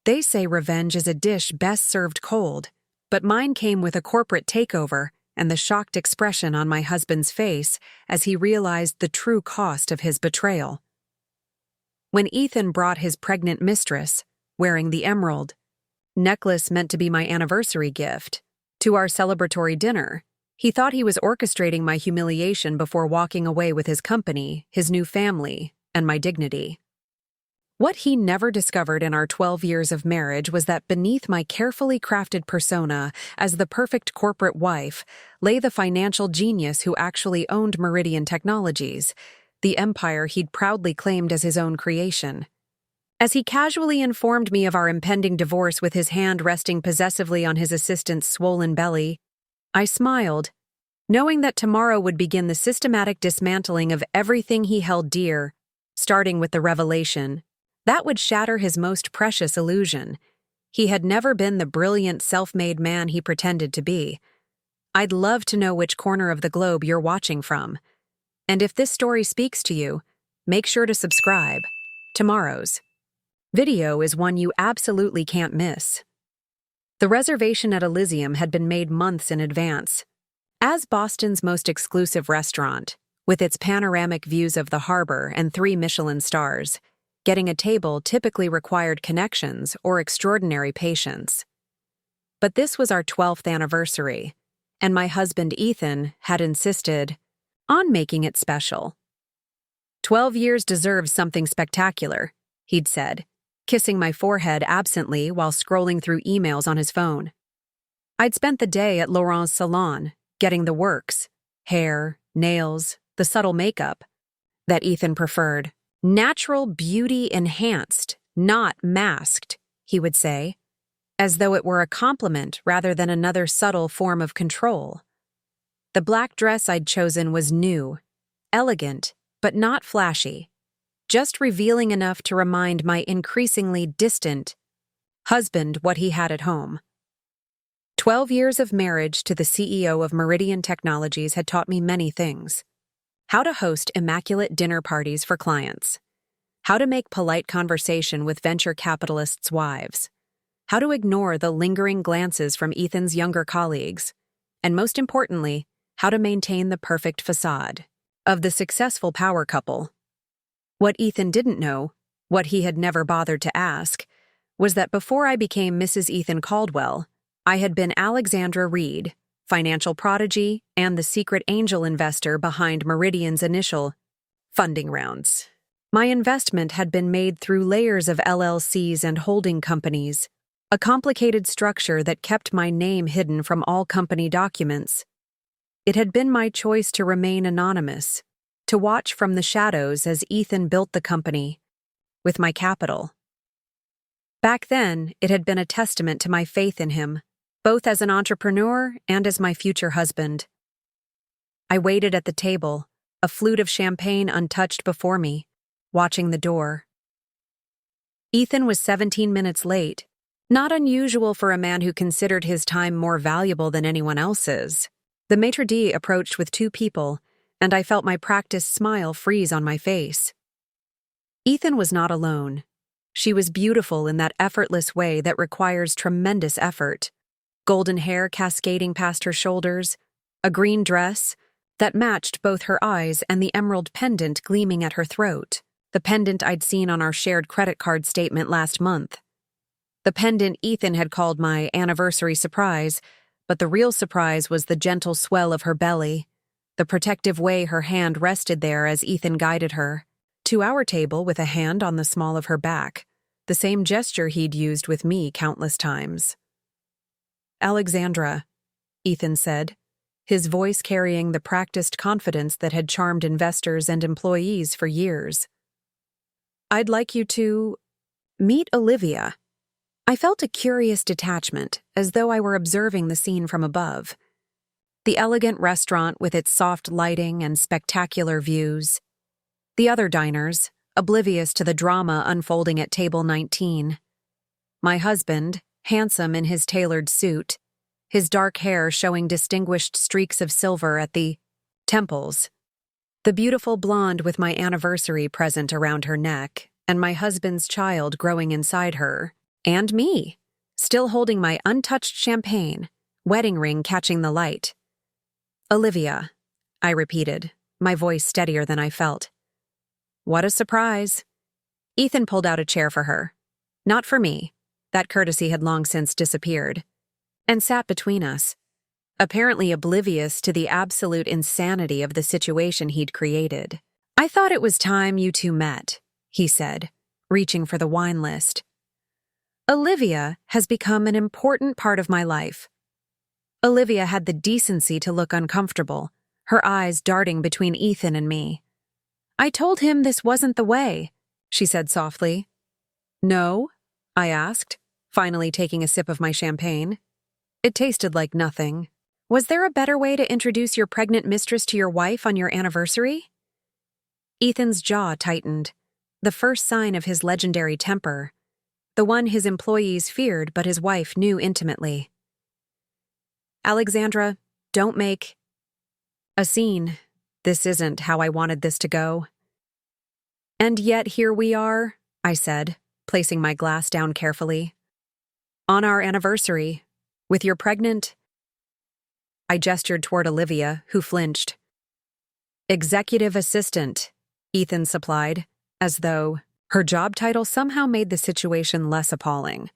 They say revenge is a dish best served cold, but mine came with a corporate takeover and the shocked expression on my husband's face as he realized the true cost of his betrayal. When Ethan brought his pregnant mistress, wearing the emerald necklace meant to be my anniversary gift, to our celebratory dinner, he thought he was orchestrating my humiliation before walking away with his company, his new family, and my dignity. What he never discovered in our 12 years of marriage was that beneath my carefully crafted persona as the perfect corporate wife lay the financial genius who actually owned Meridian Technologies, the empire he'd proudly claimed as his own creation. As he casually informed me of our impending divorce with his hand resting possessively on his assistant's swollen belly, I smiled, knowing that tomorrow would begin the systematic dismantling of everything he held dear, starting with the revelation that would shatter his most precious illusion. He had never been the brilliant, self-made man he pretended to be. I'd love to know which corner of the globe you're watching from. And if this story speaks to you, make sure to subscribe. Tomorrow's video is one you absolutely can't miss. The reservation at Elysium had been made months in advance. As Boston's most exclusive restaurant, with its panoramic views of the harbor and 3 Michelin stars, getting a table typically required connections or extraordinary patience. But this was our 12th anniversary, and my husband Ethan had insisted on making it special. 12 years deserves something spectacular, he'd said, kissing my forehead absently while scrolling through emails on his phone. I'd spent the day at Laurent's salon, getting the works, hair, nails, the subtle makeup that Ethan preferred. Natural beauty enhanced, not masked, he would say, as though it were a compliment rather than another subtle form of control. The black dress I'd chosen was new, elegant, but not flashy, just revealing enough to remind my increasingly distant husband what he had at home. 12 years of marriage to the CEO of Meridian Technologies had taught me many things. How to host immaculate dinner parties for clients. How to make polite conversation with venture capitalists' wives. How to ignore the lingering glances from Ethan's younger colleagues. And most importantly, how to maintain the perfect facade of the successful power couple. What Ethan didn't know, what he had never bothered to ask, was that before I became Mrs. Ethan Caldwell, I had been Alexandra Reed, financial prodigy, and the secret angel investor behind Meridian's initial funding rounds. My investment had been made through layers of LLCs and holding companies, a complicated structure that kept my name hidden from all company documents. It had been my choice to remain anonymous, to watch from the shadows as Ethan built the company, with my capital. Back then, it had been a testament to my faith in him, both as an entrepreneur and as my future husband. I waited at the table, a flute of champagne untouched before me, watching the door. Ethan was 17 minutes late, not unusual for a man who considered his time more valuable than anyone else's. The maitre d' approached with 2 people, and I felt my practiced smile freeze on my face. Ethan was not alone. She was beautiful in that effortless way that requires tremendous effort. Golden hair cascading past her shoulders, a green dress that matched both her eyes and the emerald pendant gleaming at her throat, the pendant I'd seen on our shared credit card statement last month. The pendant Ethan had called my anniversary surprise, but the real surprise was the gentle swell of her belly, the protective way her hand rested there as Ethan guided her to our table with a hand on the small of her back, the same gesture he'd used with me countless times. "Alexandra," Ethan said, his voice carrying the practiced confidence that had charmed investors and employees for years. "I'd like you to meet Olivia." I felt a curious detachment, as though I were observing the scene from above. The elegant restaurant with its soft lighting and spectacular views. The other diners, oblivious to the drama unfolding at table 19. My husband, handsome in his tailored suit, his dark hair showing distinguished streaks of silver at the temples. The beautiful blonde with my anniversary present around her neck, and my husband's child growing inside her, And me, still holding my untouched champagne, wedding ring catching the light. Olivia, I repeated, my voice steadier than I felt. What a surprise. Ethan pulled out a chair for her. Not for me. That courtesy had long since disappeared. And sat between us, apparently oblivious to the absolute insanity of the situation he'd created. I thought it was time you two met, he said, reaching for the wine list. Olivia has become an important part of my life. Olivia had the decency to look uncomfortable, her eyes darting between Ethan and me. I told him this wasn't the way, she said softly. No? I asked, finally taking a sip of my champagne. It tasted like nothing. Was there a better way to introduce your pregnant mistress to your wife on your anniversary? Ethan's jaw tightened, the first sign of his legendary temper, the one his employees feared but his wife knew intimately. Alexandra, don't make a scene. This isn't how I wanted this to go. And yet here we are, I said, placing my glass down carefully. On our anniversary, with your pregnant... I gestured toward Olivia, who flinched. Executive assistant, Ethan supplied, as though her job title somehow made the situation less appalling.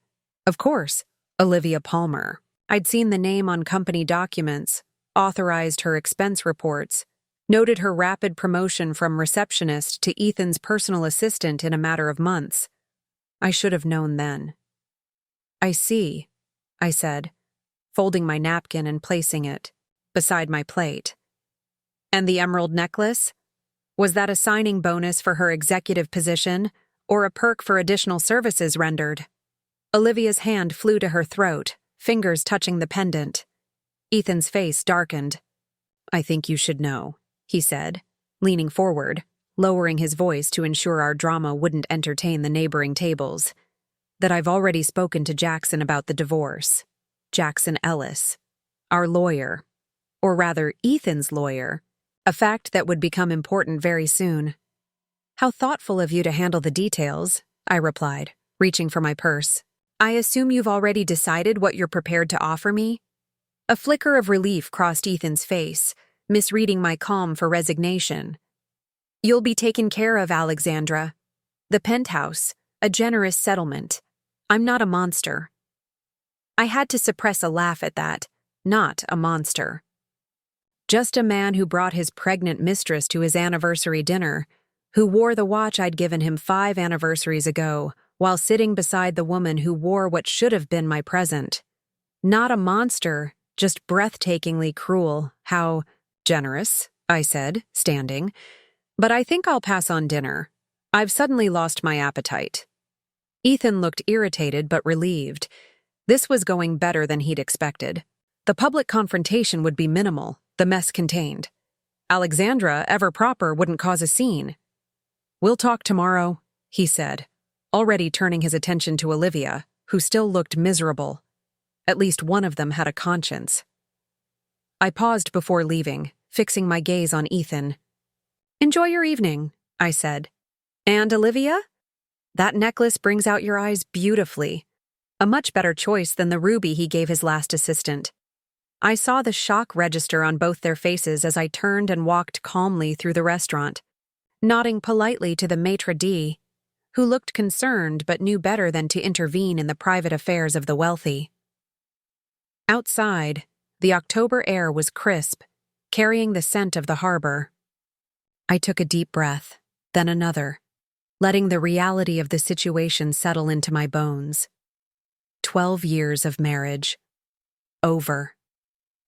Of course, Olivia Palmer. I'd seen the name on company documents, authorized her expense reports, noted her rapid promotion from receptionist to Ethan's personal assistant in a matter of months. I should have known then. I see, I said, folding my napkin and placing it beside my plate. And the emerald necklace? Was that a signing bonus for her executive position, or a perk for additional services rendered? Olivia's hand flew to her throat, fingers touching the pendant. Ethan's face darkened. I think you should know, he said, leaning forward, lowering his voice to ensure our drama wouldn't entertain the neighboring tables, that I've already spoken to Jackson about the divorce. Jackson Ellis, our lawyer, or rather Ethan's lawyer, a fact that would become important very soon. How thoughtful of you to handle the details, I replied, reaching for my purse. I assume you've already decided what you're prepared to offer me? A flicker of relief crossed Ethan's face, misreading my calm for resignation. You'll be taken care of, Alexandra. The penthouse, a generous settlement. I'm not a monster. I had to suppress a laugh at that. Not a monster. Just a man who brought his pregnant mistress to his anniversary dinner, who wore the watch I'd given him 5 anniversaries ago, while sitting beside the woman who wore what should have been my present. Not a monster, just breathtakingly cruel. How generous, I said, standing. But I think I'll pass on dinner. I've suddenly lost my appetite. Ethan looked irritated but relieved. This was going better than he'd expected. The public confrontation would be minimal, the mess contained. Alexandra, ever proper, wouldn't cause a scene. We'll talk tomorrow, he said, already turning his attention to Olivia, who still looked miserable. At least one of them had a conscience. I paused before leaving, fixing my gaze on Ethan. Enjoy your evening, I said. And Olivia? That necklace brings out your eyes beautifully. A much better choice than the ruby he gave his last assistant. I saw the shock register on both their faces as I turned and walked calmly through the restaurant, nodding politely to the maitre d', who looked concerned but knew better than to intervene in the private affairs of the wealthy. Outside, the October air was crisp, carrying the scent of the harbor. I took a deep breath, then another, letting the reality of the situation settle into my bones. 12 years of marriage. Over.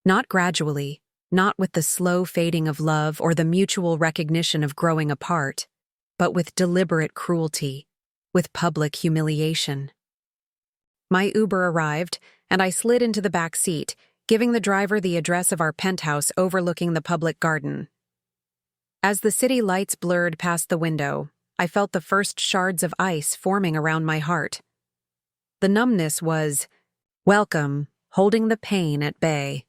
Not gradually, not with the slow fading of love or the mutual recognition of growing apart, but with deliberate cruelty, with public humiliation. My Uber arrived, and I slid into the back seat, giving the driver the address of our penthouse overlooking the public garden. As the city lights blurred past the window, I felt the first shards of ice forming around my heart. The numbness was, welcome, holding the pain at bay.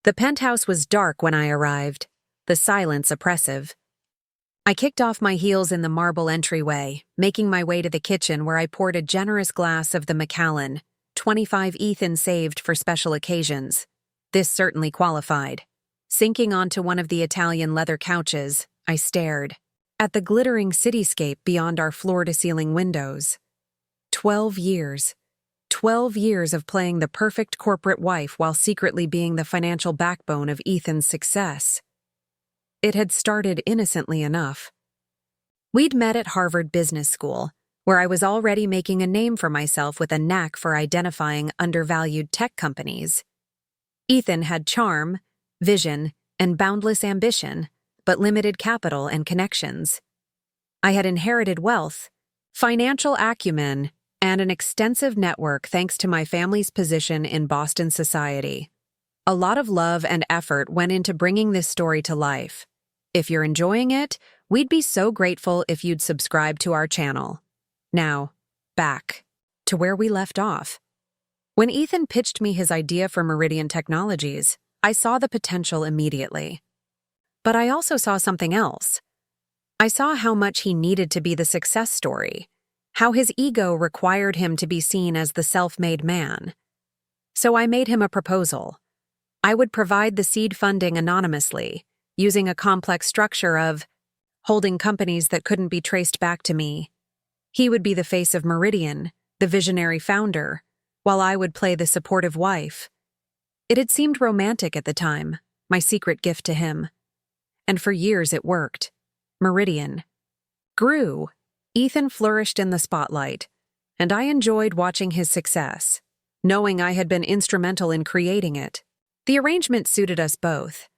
The penthouse was dark when I arrived, the silence oppressive. I kicked off my heels in the marble entryway, making my way to the kitchen where I poured a generous glass of the Macallan, 25 Ethan saved for special occasions. This certainly qualified. Sinking onto one of the Italian leather couches, I stared at the glittering cityscape beyond our floor-to-ceiling windows. 12 years. 12 years of playing the perfect corporate wife while secretly being the financial backbone of Ethan's success. It had started innocently enough. We'd met at Harvard Business School, where I was already making a name for myself with a knack for identifying undervalued tech companies. Ethan had charm, vision, and boundless ambition, but limited capital and connections. I had inherited wealth, financial acumen, and an extensive network thanks to my family's position in Boston society. A lot of love and effort went into bringing this story to life. If you're enjoying it, we'd be so grateful if you'd subscribe to our channel. Now, back to where we left off. When Ethan pitched me his idea for Meridian Technologies, I saw the potential immediately. But I also saw something else. I saw how much he needed to be the success story, how his ego required him to be seen as the self-made man. So I made him a proposal. I would provide the seed funding anonymously, using a complex structure of holding companies that couldn't be traced back to me. He would be the face of Meridian, the visionary founder, while I would play the supportive wife. It had seemed romantic at the time, my secret gift to him. And for years it worked. Meridian grew. Ethan flourished in the spotlight, and I enjoyed watching his success, knowing I had been instrumental in creating it. The arrangement suited us both.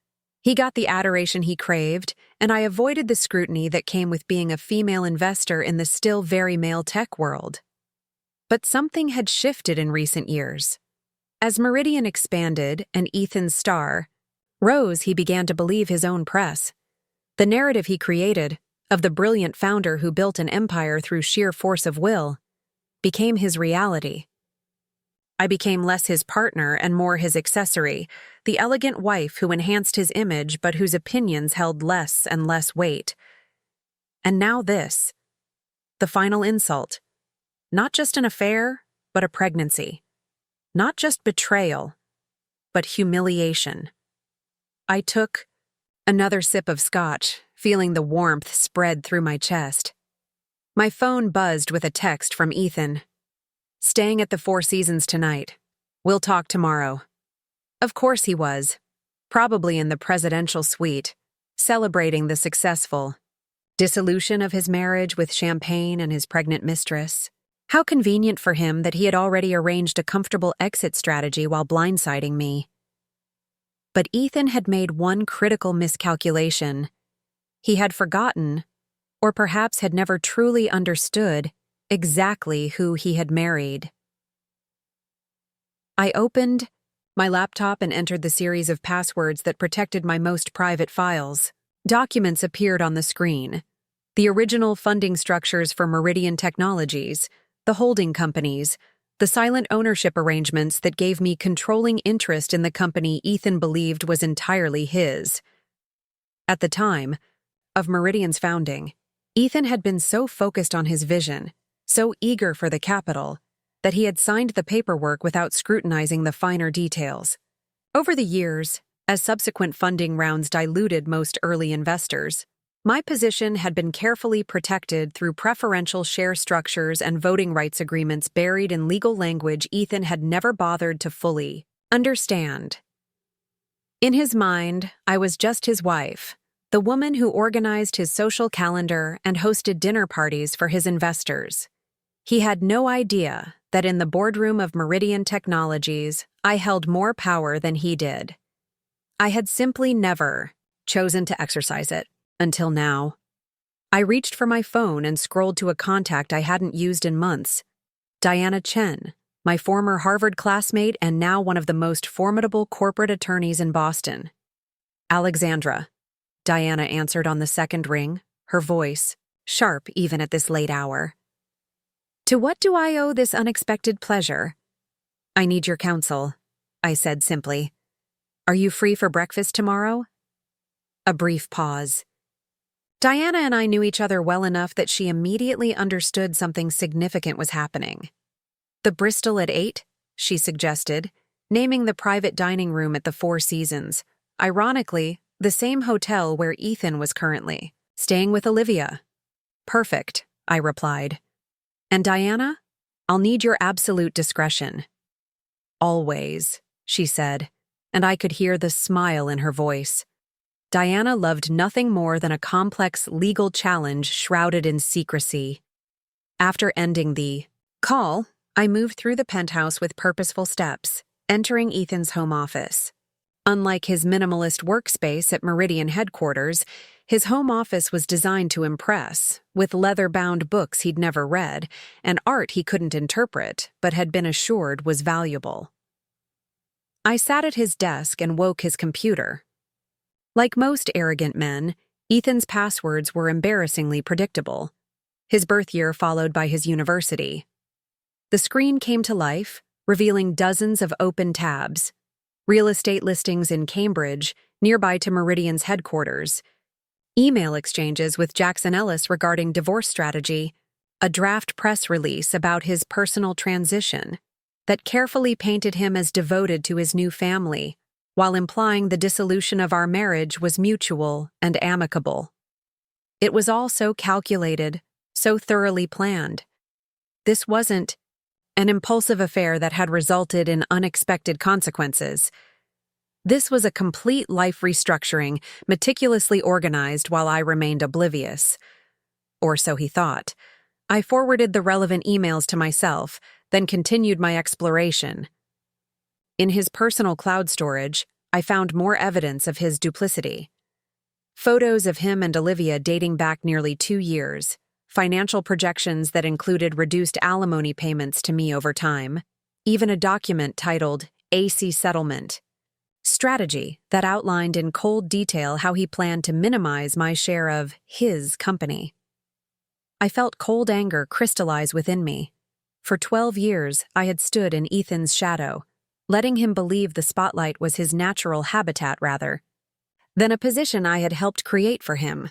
He got the adoration he craved, and I avoided the scrutiny that came with being a female investor in the still very male tech world. But something had shifted in recent years. As Meridian expanded and Ethan's star rose, he began to believe his own press. The narrative he created, of the brilliant founder who built an empire through sheer force of will, became his reality. I became less his partner and more his accessory, the elegant wife who enhanced his image but whose opinions held less and less weight. And now this, the final insult. Not just an affair, but a pregnancy. Not just betrayal, but humiliation. I took another sip of scotch, feeling the warmth spread through my chest. My phone buzzed with a text from Ethan. "Staying at the Four Seasons tonight. We'll talk tomorrow." Of course he was. Probably in the presidential suite, celebrating the successful dissolution of his marriage with champagne and his pregnant mistress. How convenient for him that he had already arranged a comfortable exit strategy while blindsiding me. But Ethan had made one critical miscalculation. He had forgotten, or perhaps had never truly understood, exactly who he had married. I opened my laptop and entered the series of passwords that protected my most private files. Documents appeared on the screen. The original funding structures for Meridian Technologies, the holding companies, the silent ownership arrangements that gave me controlling interest in the company Ethan believed was entirely his. At the time of Meridian's founding, Ethan had been so focused on his vision, so eager for the capital, that he had signed the paperwork without scrutinizing the finer details. Over the years, as subsequent funding rounds diluted most early investors, my position had been carefully protected through preferential share structures and voting rights agreements buried in legal language Ethan had never bothered to fully understand. In his mind, I was just his wife, the woman who organized his social calendar and hosted dinner parties for his investors. He had no idea that in the boardroom of Meridian Technologies, I held more power than he did. I had simply never chosen to exercise it, until now. I reached for my phone and scrolled to a contact I hadn't used in months. Diana Chen, my former Harvard classmate and now one of the most formidable corporate attorneys in Boston. "Alexandra," Diana answered on the second ring, her voice sharp even at this late hour. "To what do I owe this unexpected pleasure?" "I need your counsel," I said simply. "Are you free for breakfast tomorrow?" A brief pause. Diana and I knew each other well enough that she immediately understood something significant was happening. "The Bristol at 8?" she suggested, naming the private dining room at the Four Seasons, ironically, the same hotel where Ethan was currently staying with Olivia. "Perfect," I replied. "And Diana? I'll need your absolute discretion." "Always," she said, and I could hear the smile in her voice. Diana loved nothing more than a complex legal challenge shrouded in secrecy. After ending the call, I moved through the penthouse with purposeful steps, entering Ethan's home office. Unlike his minimalist workspace at Meridian headquarters, his home office was designed to impress, with leather-bound books he'd never read and art he couldn't interpret but had been assured was valuable. I sat at his desk and woke his computer. Like most arrogant men, Ethan's passwords were embarrassingly predictable. His birth year followed by his university. The screen came to life, revealing dozens of open tabs. Real estate listings in Cambridge, nearby to Meridian's headquarters. Email exchanges with Jackson Ellis regarding divorce strategy. A draft press release about his personal transition that carefully painted him as devoted to his new family, while implying the dissolution of our marriage was mutual and amicable. It was all so calculated, so thoroughly planned. This wasn't an impulsive affair that had resulted in unexpected consequences. This was a complete life restructuring, meticulously organized while I remained oblivious. Or so he thought. I forwarded the relevant emails to myself, then continued my exploration. In his personal cloud storage, I found more evidence of his duplicity. Photos of him and Olivia dating back nearly 2 years, financial projections that included reduced alimony payments to me over time, even a document titled AC Settlement. Strategy that outlined in cold detail how he planned to minimize my share of his company. I felt cold anger crystallize within me. For 12 years, I had stood in Ethan's shadow, letting him believe the spotlight was his natural habitat rather than a position I had helped create for him.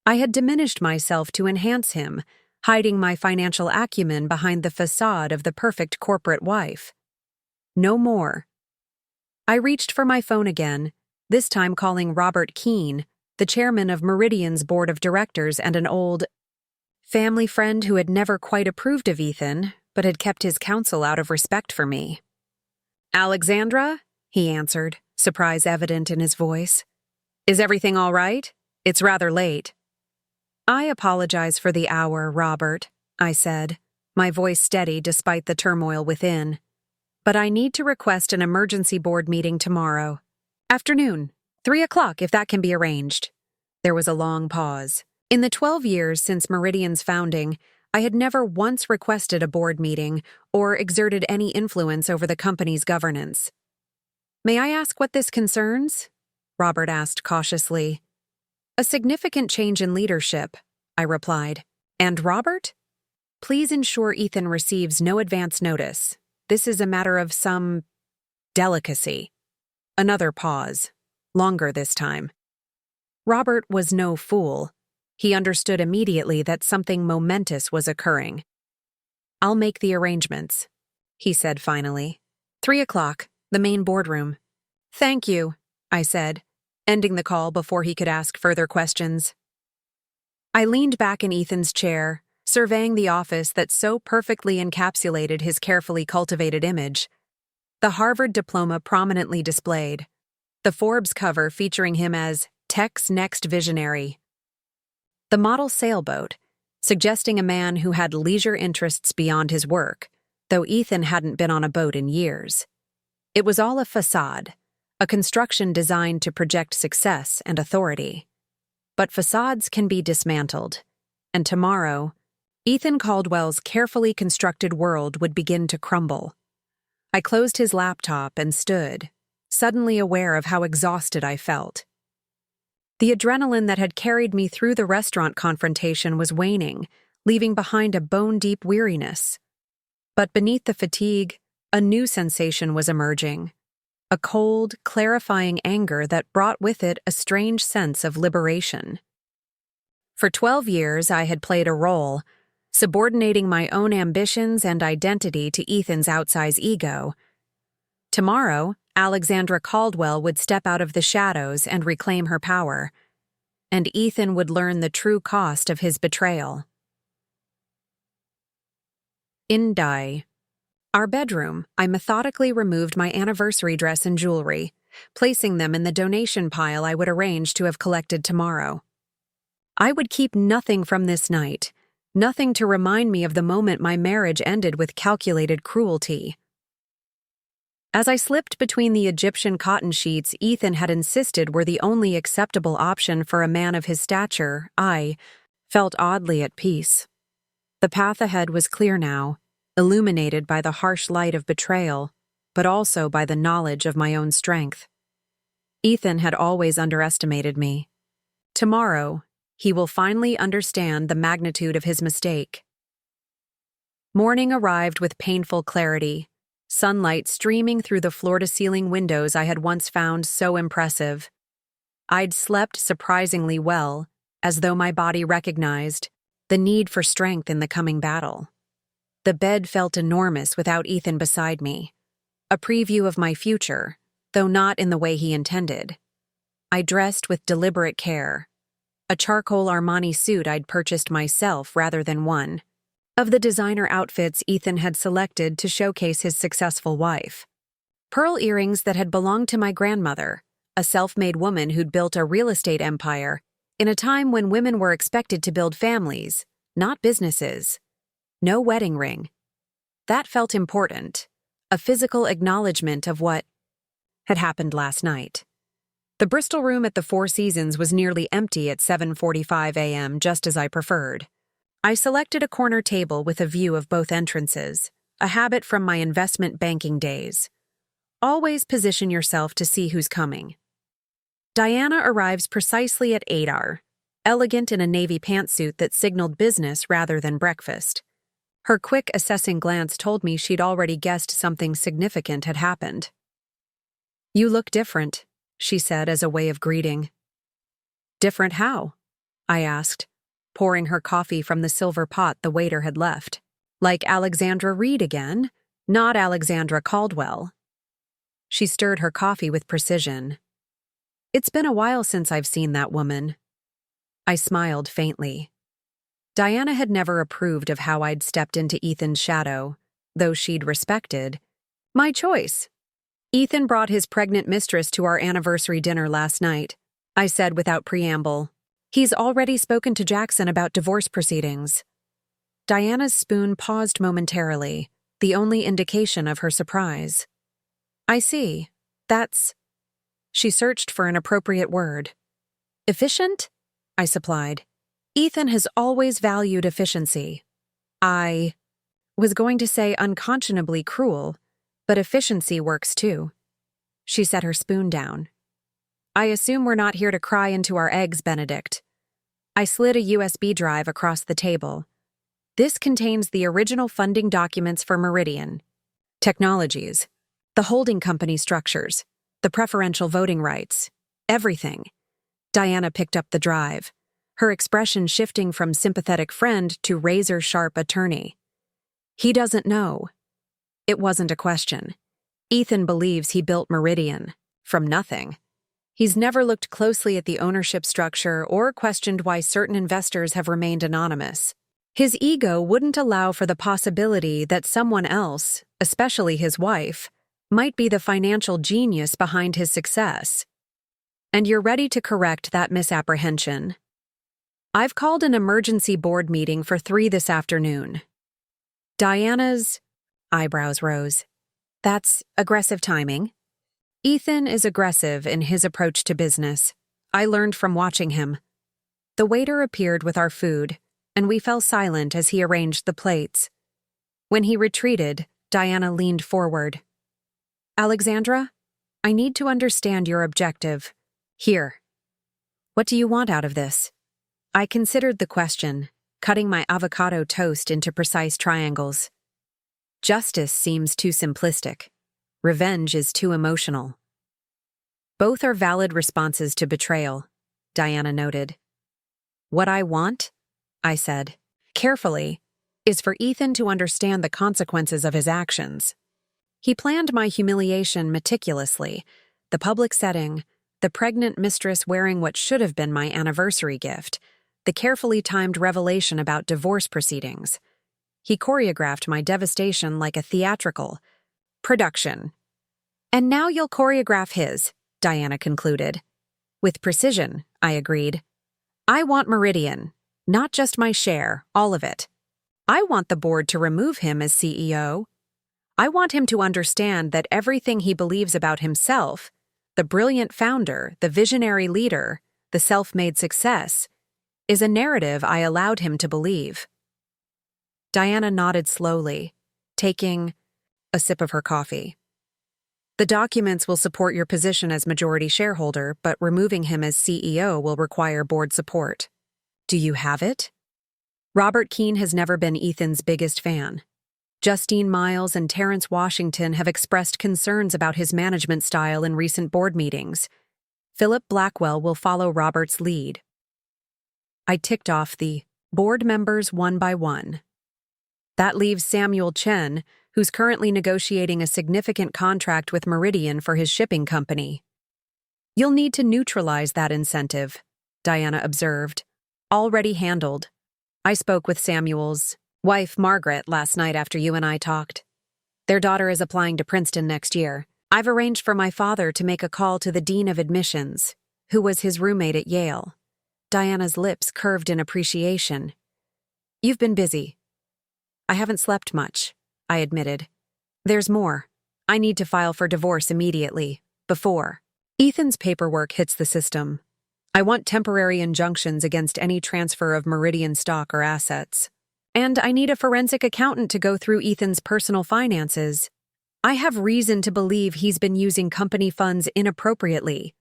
I had diminished myself to enhance him, hiding my financial acumen behind the facade of the perfect corporate wife. No more. I reached for my phone again, this time calling Robert Keene, the chairman of Meridian's board of directors and an old family friend who had never quite approved of Ethan, but had kept his counsel out of respect for me. "Alexandra?" he answered, surprise evident in his voice. "Is everything all right? It's rather late." "I apologize for the hour, Robert," I said, my voice steady despite the turmoil within. "But I need to request an emergency board meeting tomorrow. Afternoon, 3 o'clock if that can be arranged." There was a long pause. In the 12 years since Meridian's founding, I had never once requested a board meeting or exerted any influence over the company's governance. "May I ask what this concerns?" Robert asked cautiously. "A significant change in leadership," I replied. "And Robert? Please ensure Ethan receives no advance notice. This is a matter of some delicacy." Another pause, longer this time. Robert was no fool. He understood immediately that something momentous was occurring. "I'll make the arrangements," he said finally. 3 o'clock, the main boardroom. "Thank you," I said, ending the call before he could ask further questions. I leaned back in Ethan's chair, surveying the office that so perfectly encapsulated his carefully cultivated image. The Harvard diploma prominently displayed, the Forbes cover featuring him as Tech's next visionary. The model sailboat, suggesting a man who had leisure interests beyond his work, though Ethan hadn't been on a boat in years. It was all a facade, a construction designed to project success and authority. But facades can be dismantled, and tomorrow, Ethan Caldwell's carefully constructed world would begin to crumble. I closed his laptop and stood, suddenly aware of how exhausted I felt. The adrenaline that had carried me through the restaurant confrontation was waning, leaving behind a bone-deep weariness. But beneath the fatigue, a new sensation was emerging. A cold, clarifying anger that brought with it a strange sense of liberation. For 12 years, I had played a role, subordinating my own ambitions and identity to Ethan's outsized ego. Tomorrow, Alexandra Caldwell would step out of the shadows and reclaim her power, and Ethan would learn the true cost of his betrayal. In our bedroom, I methodically removed my anniversary dress and jewelry, placing them in the donation pile I would arrange to have collected tomorrow. I would keep nothing from this night, nothing to remind me of the moment my marriage ended with calculated cruelty. As I slipped between the Egyptian cotton sheets Ethan had insisted were the only acceptable option for a man of his stature, I felt oddly at peace. The path ahead was clear now, illuminated by the harsh light of betrayal, but also by the knowledge of my own strength. Ethan had always underestimated me. Tomorrow, he will finally understand the magnitude of his mistake. Morning arrived with painful clarity, sunlight streaming through the floor-to-ceiling windows I had once found so impressive. I'd slept surprisingly well, as though my body recognized the need for strength in the coming battle. The bed felt enormous without Ethan beside me, a preview of my future, though not in the way he intended. I dressed with deliberate care, a charcoal Armani suit I'd purchased myself rather than one of the designer outfits Ethan had selected to showcase his successful wife. Pearl earrings that had belonged to my grandmother, a self-made woman who'd built a real estate empire in a time when women were expected to build families, not businesses. No wedding ring. That felt important, a physical acknowledgement of what had happened last night. The Bristol room at the Four Seasons was nearly empty at 7:45 a.m., just as I preferred. I selected a corner table with a view of both entrances, a habit from my investment banking days. Always position yourself to see who's coming. Diana arrives precisely at 8 elegant in a navy pantsuit that signaled business rather than breakfast. Her quick, assessing glance told me she'd already guessed something significant had happened. "You look different," she said as a way of greeting. "Different how?" I asked, pouring her coffee from the silver pot the waiter had left. "Like Alexandra Reed again, not Alexandra Caldwell." She stirred her coffee with precision. "It's been a while since I've seen that woman." I smiled faintly. Diana had never approved of how I'd stepped into Ethan's shadow, though she'd respected my choice. "Ethan brought his pregnant mistress to our anniversary dinner last night," I said without preamble. "He's already spoken to Jackson about divorce proceedings." Diana's spoon paused momentarily, the only indication of her surprise. "I see. That's—" She searched for an appropriate word. "Efficient?" I supplied. "Ethan has always valued efficiency." I was going to say unconscionably cruel, but efficiency works too. She set her spoon down. "I assume we're not here to cry into our eggs, Benedict." I slid a USB drive across the table. "This contains the original funding documents for Meridian Technologies, the holding company structures, the preferential voting rights, everything." Diana picked up the drive, her expression shifting from sympathetic friend to razor-sharp attorney. "He doesn't know." It wasn't a question. Ethan believes he built Meridian from nothing. He's never looked closely at the ownership structure or questioned why certain investors have remained anonymous. His ego wouldn't allow for the possibility that someone else, especially his wife, might be the financial genius behind his success. And you're ready to correct that misapprehension. I've called an emergency board meeting for 3 this afternoon. Diana's eyebrows rose. "That's aggressive timing." Ethan is aggressive in his approach to business. I learned from watching him. The waiter appeared with our food, and we fell silent as he arranged the plates. When he retreated, Diana leaned forward. "Alexandra, I need to understand your objective. Here. What do you want out of this?" I considered the question, cutting my avocado toast into precise triangles. Justice seems too simplistic. Revenge is too emotional. "Both are valid responses to betrayal," Diana noted. What I want, I said, carefully, is for Ethan to understand the consequences of his actions. He planned my humiliation meticulously, the public setting, the pregnant mistress wearing what should have been my anniversary gift, the carefully timed revelation about divorce proceedings. He choreographed my devastation like a theatrical production. And now you'll choreograph his, Diana concluded. With precision, I agreed. I want Meridian, not just my share, all of it. I want the board to remove him as CEO. I want him to understand that everything he believes about himself, the brilliant founder, the visionary leader, the self-made success, is a narrative I allowed him to believe. Diana nodded slowly, taking a sip of her coffee. The documents will support your position as majority shareholder, but removing him as CEO will require board support. Do you have it? Robert Keene has never been Ethan's biggest fan. Justine Miles and Terrence Washington have expressed concerns about his management style in recent board meetings. Philip Blackwell will follow Robert's lead. I ticked off the board members one by one. That leaves Samuel Chen, who's currently negotiating a significant contract with Meridian for his shipping company. You'll need to neutralize that incentive, Diana observed. Already handled. I spoke with Samuel's wife, Margaret, last night after you and I talked. Their daughter is applying to Princeton next year. I've arranged for my father to make a call to the dean of admissions, who was his roommate at Yale. Diana's lips curved in appreciation. You've been busy. I haven't slept much, I admitted. There's more. I need to file for divorce immediately, before Ethan's paperwork hits the system. I want temporary injunctions against any transfer of Meridian stock or assets. And I need a forensic accountant to go through Ethan's personal finances. I have reason to believe he's been using company funds inappropriately.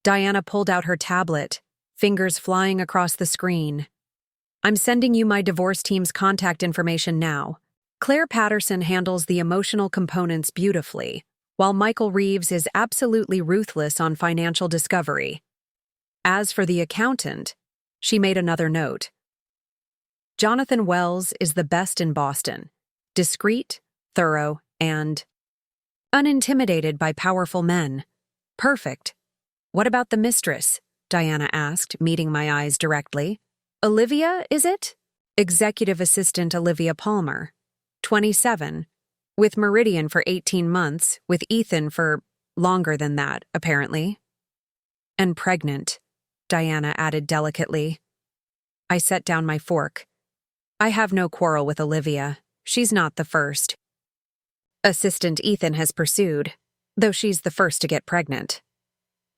Diana pulled out her tablet, fingers flying across the screen. I'm sending you my divorce team's contact information now. Claire Patterson handles the emotional components beautifully, while Michael Reeves is absolutely ruthless on financial discovery. As for the accountant, she made another note. Jonathan Wells is the best in Boston, discreet, thorough, and unintimidated by powerful men. Perfect. What about the mistress? Diana asked, meeting my eyes directly. Olivia, is it? Executive Assistant Olivia Palmer, 27, with Meridian for 18 months, with Ethan for longer than that, apparently. And pregnant, Diana added delicately. I set down my fork. I have no quarrel with Olivia. She's not the first assistant Ethan has pursued, though she's the first to get pregnant.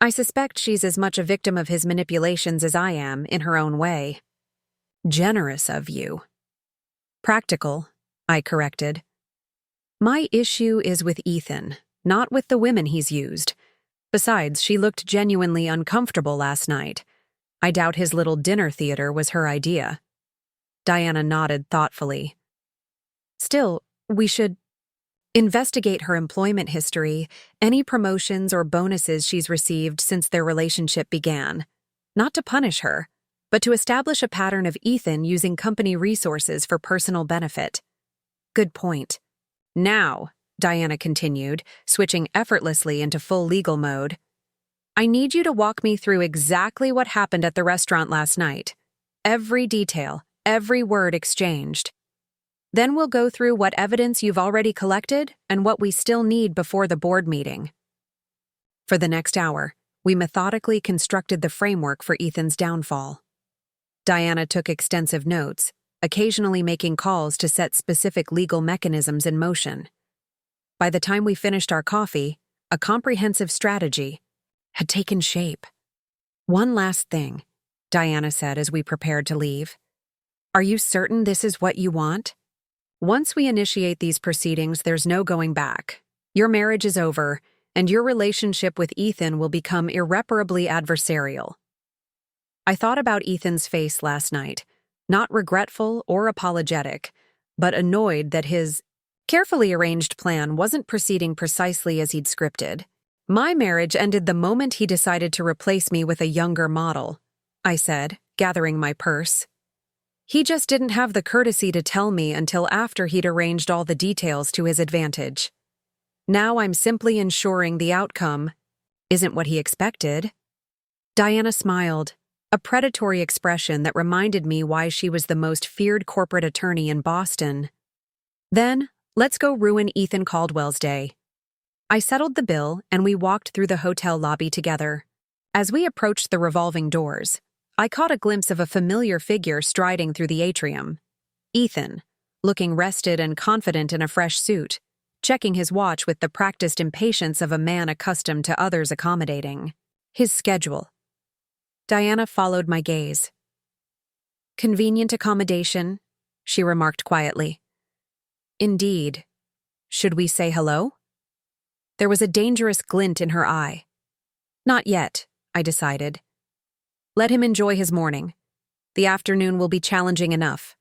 I suspect she's as much a victim of his manipulations as I am, in her own way. Generous of you. Practical, I corrected. My issue is with Ethan, not with the women he's used. Besides, she looked genuinely uncomfortable last night. I doubt his little dinner theater was her idea. Diana nodded thoughtfully. Still, we should investigate her employment history, any promotions or bonuses she's received since their relationship began. Not to punish her, but to establish a pattern of Ethan using company resources for personal benefit. Good point. Now, Diana continued, switching effortlessly into full legal mode, I need you to walk me through exactly what happened at the restaurant last night. Every detail, every word exchanged. Then we'll go through what evidence you've already collected and what we still need before the board meeting. For the next hour, we methodically constructed the framework for Ethan's downfall. Diana took extensive notes, occasionally making calls to set specific legal mechanisms in motion. By the time we finished our coffee, a comprehensive strategy had taken shape. One last thing, Diana said as we prepared to leave. Are you certain this is what you want? Once we initiate these proceedings, there's no going back. Your marriage is over, and your relationship with Ethan will become irreparably adversarial. I thought about Ethan's face last night, not regretful or apologetic, but annoyed that his carefully arranged plan wasn't proceeding precisely as he'd scripted. My marriage ended the moment he decided to replace me with a younger model, I said, gathering my purse. He just didn't have the courtesy to tell me until after he'd arranged all the details to his advantage. Now I'm simply ensuring the outcome isn't what he expected. Diana smiled, a predatory expression that reminded me why she was the most feared corporate attorney in Boston. Then, let's go ruin Ethan Caldwell's day. I settled the bill and we walked through the hotel lobby together. As we approached the revolving doors, I caught a glimpse of a familiar figure striding through the atrium. Ethan, looking rested and confident in a fresh suit, checking his watch with the practiced impatience of a man accustomed to others accommodating his schedule. Diana followed my gaze. "Convenient accommodation," she remarked quietly. "Indeed. Should we say hello?" There was a dangerous glint in her eye. "Not yet," I decided. "Let him enjoy his morning. The afternoon will be challenging enough."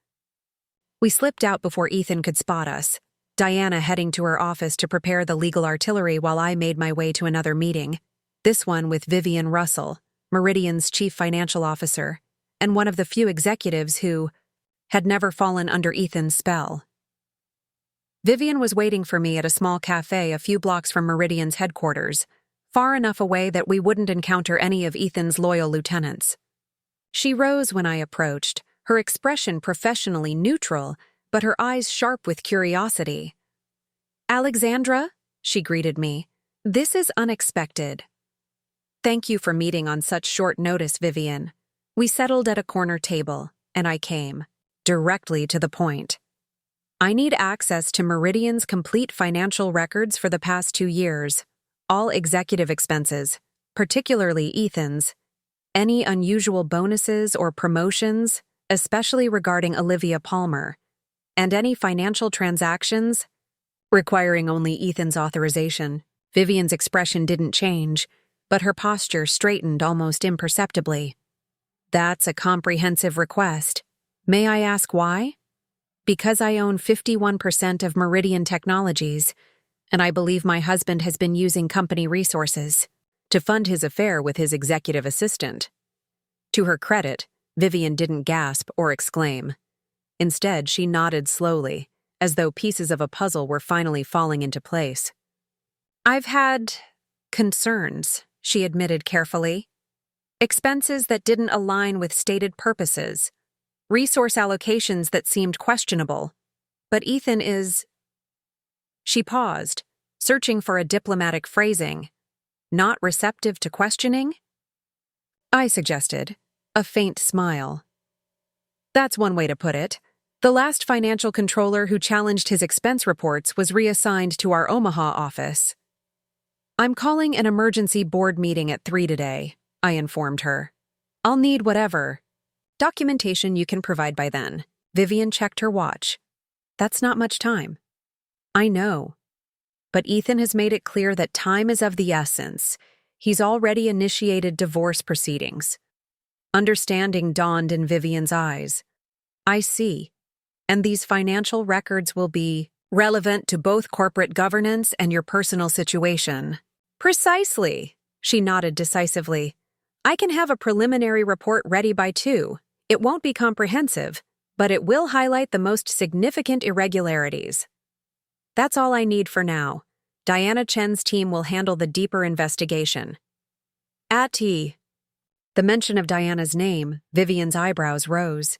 We slipped out before Ethan could spot us, Diana heading to her office to prepare the legal artillery while I made my way to another meeting, this one with Vivian Russell, Meridian's chief financial officer, and one of the few executives who had never fallen under Ethan's spell. Vivian was waiting for me at a small cafe a few blocks from Meridian's headquarters, far enough away that we wouldn't encounter any of Ethan's loyal lieutenants. She rose when I approached, her expression professionally neutral, but her eyes sharp with curiosity. "Alexandra," she greeted me, "this is unexpected." "Thank you for meeting on such short notice, Vivian." We settled at a corner table, and I came directly to the point. "I need access to Meridian's complete financial records for the past 2 years, all executive expenses, particularly Ethan's, any unusual bonuses or promotions, especially regarding Olivia Palmer, and any financial transactions requiring only Ethan's authorization." Vivian's expression didn't change, but her posture straightened almost imperceptibly. "That's a comprehensive request. May I ask why?" "Because I own 51% of Meridian Technologies, and I believe my husband has been using company resources to fund his affair with his executive assistant." To her credit, Vivian didn't gasp or exclaim. Instead, she nodded slowly, as though pieces of a puzzle were finally falling into place. "I've had concerns," she admitted carefully. "Expenses that didn't align with stated purposes. Resource allocations that seemed questionable. But Ethan is—" She paused, searching for a diplomatic phrasing. "Not receptive to questioning?" I suggested, a faint smile. "That's one way to put it. The last financial controller who challenged his expense reports was reassigned to our Omaha office." "I'm calling an emergency board meeting at 3 today," I informed her. "I'll need whatever documentation you can provide by then." Vivian checked her watch. "That's not much time." "I know. But Ethan has made it clear that time is of the essence. He's already initiated divorce proceedings." Understanding dawned in Vivian's eyes. "I see. And these financial records will be relevant to both corporate governance and your personal situation." "Precisely," she nodded decisively. "I can have a preliminary report ready by 2. It won't be comprehensive, but it will highlight the most significant irregularities." "That's all I need for now. Diana Chen's team will handle the deeper investigation." "Ati." The mention of Diana's name, Vivian's eyebrows rose.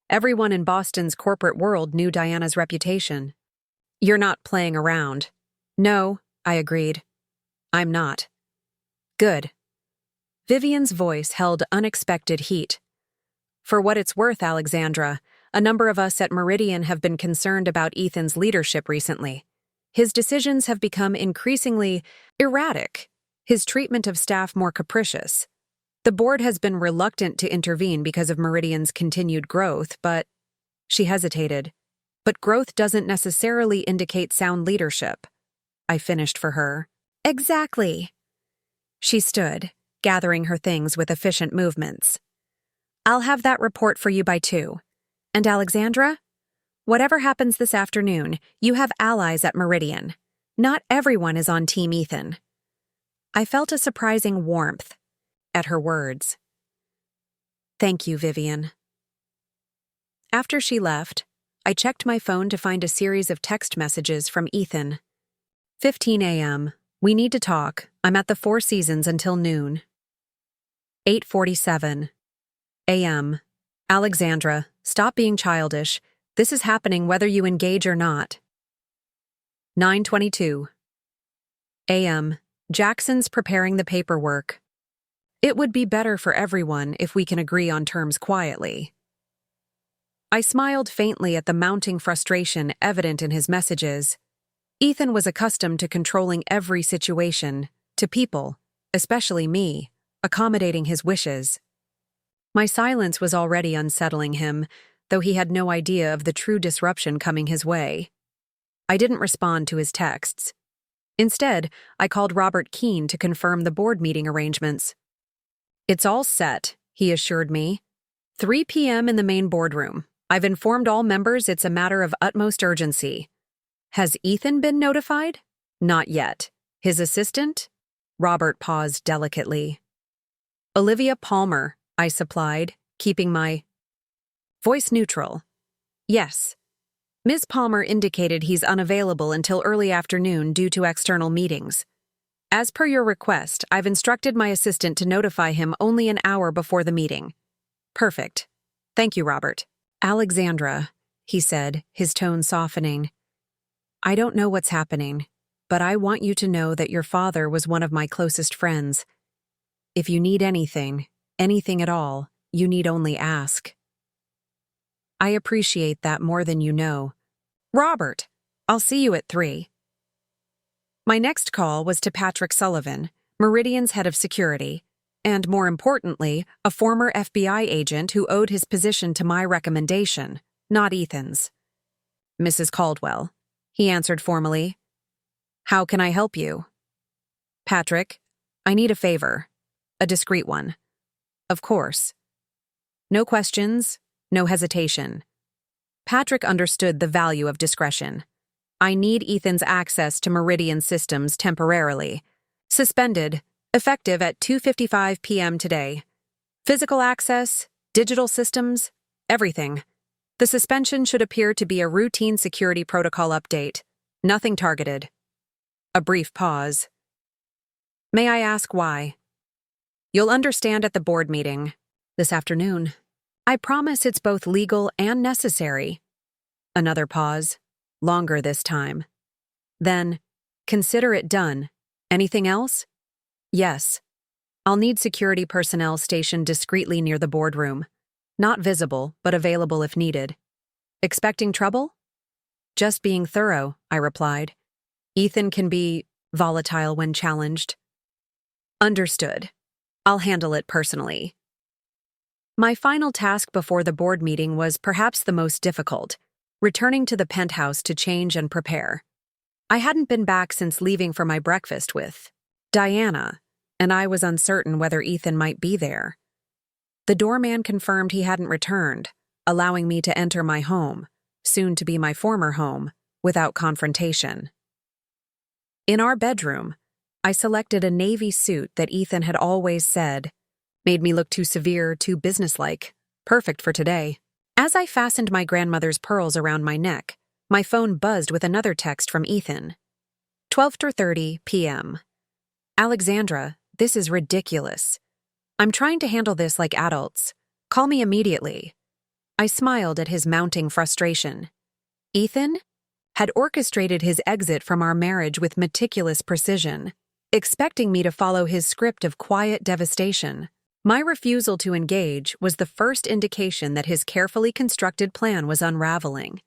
Everyone in Boston's corporate world knew Diana's reputation. "You're not playing around." "No," I agreed. "I'm not." "Good." Vivian's voice held unexpected heat. "For what it's worth, Alexandra, a number of us at Meridian have been concerned about Ethan's leadership recently. His decisions have become increasingly erratic, his treatment of staff more capricious. The board has been reluctant to intervene because of Meridian's continued growth, but—" She hesitated. "But growth doesn't necessarily indicate sound leadership," I finished for her. "Exactly." She stood, gathering her things with efficient movements. "I'll have that report for you by 2. And Alexandra? Whatever happens this afternoon, you have allies at Meridian. Not everyone is on Team Ethan." I felt a surprising warmth at her words. Thank you, Vivian. After she left, I checked my phone to find a series of text messages from Ethan. 15 a.m. We need to talk. I'm at the Four Seasons until noon. 8:47 a.m. Alexandra, stop being childish. This is happening whether you engage or not. 9:22 a.m. Jackson's preparing the paperwork. It would be better for everyone if we can agree on terms quietly. I smiled faintly at the mounting frustration evident in his messages. Ethan was accustomed to controlling every situation, to people, especially me, accommodating his wishes. My silence was already unsettling him, though he had no idea of the true disruption coming his way. I didn't respond to his texts. Instead, I called Robert Keene to confirm the board meeting arrangements. It's all set, he assured me. 3 p.m. in the main boardroom. I've informed all members it's a matter of utmost urgency. Has Ethan been notified? Not yet. His assistant? Robert paused delicately. Olivia Palmer, I supplied, keeping my voice neutral. Yes. Ms. Palmer indicated he's unavailable until early afternoon due to external meetings. As per your request, I've instructed my assistant to notify him only an hour before the meeting. Perfect. Thank you, Robert. Alexandra, he said, his tone softening. I don't know what's happening, but I want you to know that your father was one of my closest friends. If you need anything at all, you need only ask. I appreciate that more than you know. Robert, I'll see you at 3. My next call was to Patrick Sullivan, Meridian's head of security, and more importantly, a former FBI agent who owed his position to my recommendation, not Ethan's. Mrs. Caldwell, he answered formally. How can I help you? Patrick, I need a favor. A discreet one. Of course. No questions, no hesitation. Patrick understood the value of discretion. I need Ethan's access to Meridian systems temporarily. Suspended, effective at 2:55 p.m. today. Physical access, digital systems, everything. The suspension should appear to be a routine security protocol update. Nothing targeted. A brief pause. May I ask why? You'll understand at the board meeting. This afternoon. I promise it's both legal and necessary. Another pause. Longer this time. Then, consider it done. Anything else? Yes. I'll need security personnel stationed discreetly near the boardroom. Not visible, but available if needed. Expecting trouble? Just being thorough, I replied. Ethan can be volatile when challenged. Understood. I'll handle it personally. My final task before the board meeting was perhaps the most difficult, returning to the penthouse to change and prepare. I hadn't been back since leaving for my breakfast with Diana, and I was uncertain whether Ethan might be there. The doorman confirmed he hadn't returned, allowing me to enter my home, soon to be my former home, without confrontation. In our bedroom, I selected a navy suit that Ethan had always said made me look too severe, too businesslike, perfect for today. As I fastened my grandmother's pearls around my neck, my phone buzzed with another text from Ethan. 12:30 p.m. Alexandra, this is ridiculous. I'm trying to handle this like adults. Call me immediately. I smiled at his mounting frustration. Ethan had orchestrated his exit from our marriage with meticulous precision, expecting me to follow his script of quiet devastation. My refusal to engage was the first indication that his carefully constructed plan was unraveling.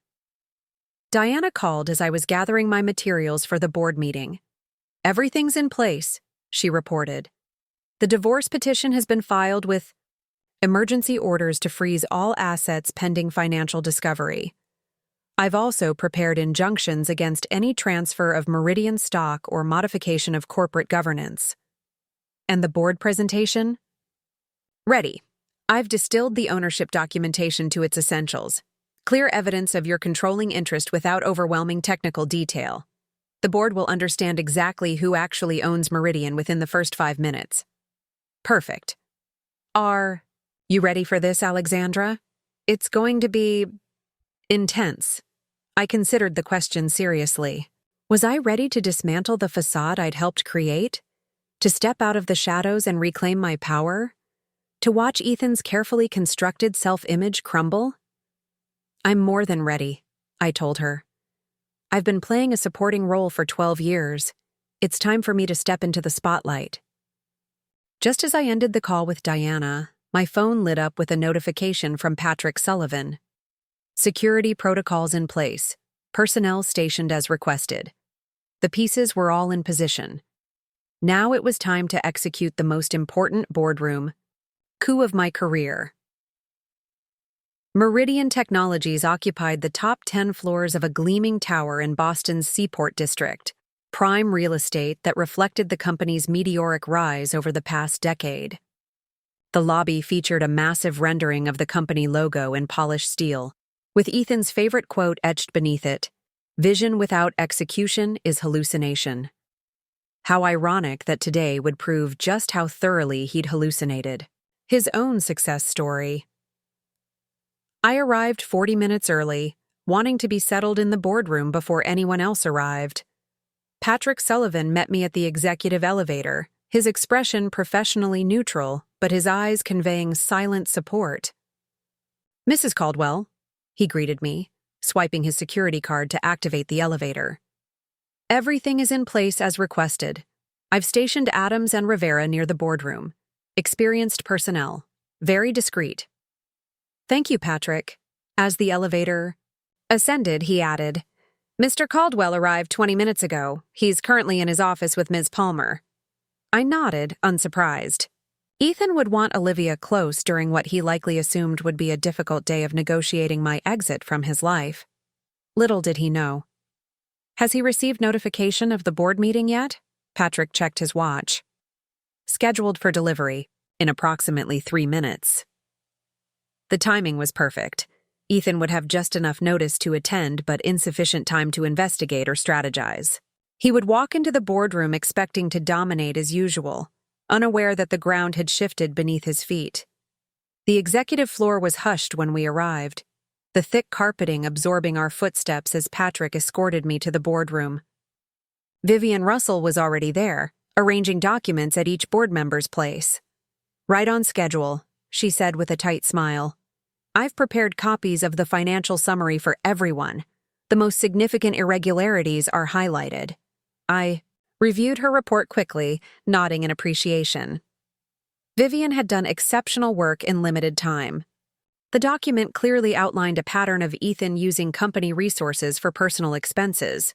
Diana called as I was gathering my materials for the board meeting. Everything's in place, she reported. The divorce petition has been filed with emergency orders to freeze all assets pending financial discovery. I've also prepared injunctions against any transfer of Meridian stock or modification of corporate governance. And the board presentation? Ready. I've distilled the ownership documentation to its essentials. Clear evidence of your controlling interest without overwhelming technical detail. The board will understand exactly who actually owns Meridian within the first 5 minutes. Perfect. Are You ready for this, Alexandra? It's going to be intense. I considered the question seriously. Was I ready to dismantle the facade I'd helped create? To step out of the shadows and reclaim my power? To watch Ethan's carefully constructed self-image crumble? I'm more than ready, I told her. I've been playing a supporting role for 12 years. It's time for me to step into the spotlight. Just as I ended the call with Diana, my phone lit up with a notification from Patrick Sullivan. Security protocols in place. Personnel stationed as requested. The pieces were all in position. Now it was time to execute the most important boardroom coup of my career. Meridian Technologies occupied the top 10 floors of a gleaming tower in Boston's Seaport District, prime real estate that reflected the company's meteoric rise over the past decade. The lobby featured a massive rendering of the company logo in polished steel, with Ethan's favorite quote etched beneath it: "Vision without execution is hallucination." How ironic that today would prove just how thoroughly he'd hallucinated. His own success story. I arrived 40 minutes early, wanting to be settled in the boardroom before anyone else arrived. Patrick Sullivan met me at the executive elevator, his expression professionally neutral, but his eyes conveying silent support. "Mrs. Caldwell," he greeted me, swiping his security card to activate the elevator. "Everything is in place as requested. I've stationed Adams and Rivera near the boardroom. Experienced personnel. Very discreet." "Thank you, Patrick." As the elevator ascended, he added, "Mr. Caldwell arrived 20 minutes ago. He's currently in his office with Ms. Palmer." I nodded, unsurprised. Ethan would want Olivia close during what he likely assumed would be a difficult day of negotiating my exit from his life. Little did he know. "Has he received notification of the board meeting yet?" Patrick checked his watch. "Scheduled for delivery in approximately 3 minutes." The timing was perfect. Ethan would have just enough notice to attend, but insufficient time to investigate or strategize. He would walk into the boardroom expecting to dominate as usual, unaware that the ground had shifted beneath his feet. The executive floor was hushed when we arrived, the thick carpeting absorbing our footsteps as Patrick escorted me to the boardroom. Vivian Russell was already there, arranging documents at each board member's place. "Right on schedule," she said with a tight smile. "I've prepared copies of the financial summary for everyone. The most significant irregularities are highlighted." I reviewed her report quickly, nodding in appreciation. Vivian had done exceptional work in limited time. The document clearly outlined a pattern of Ethan using company resources for personal expenses.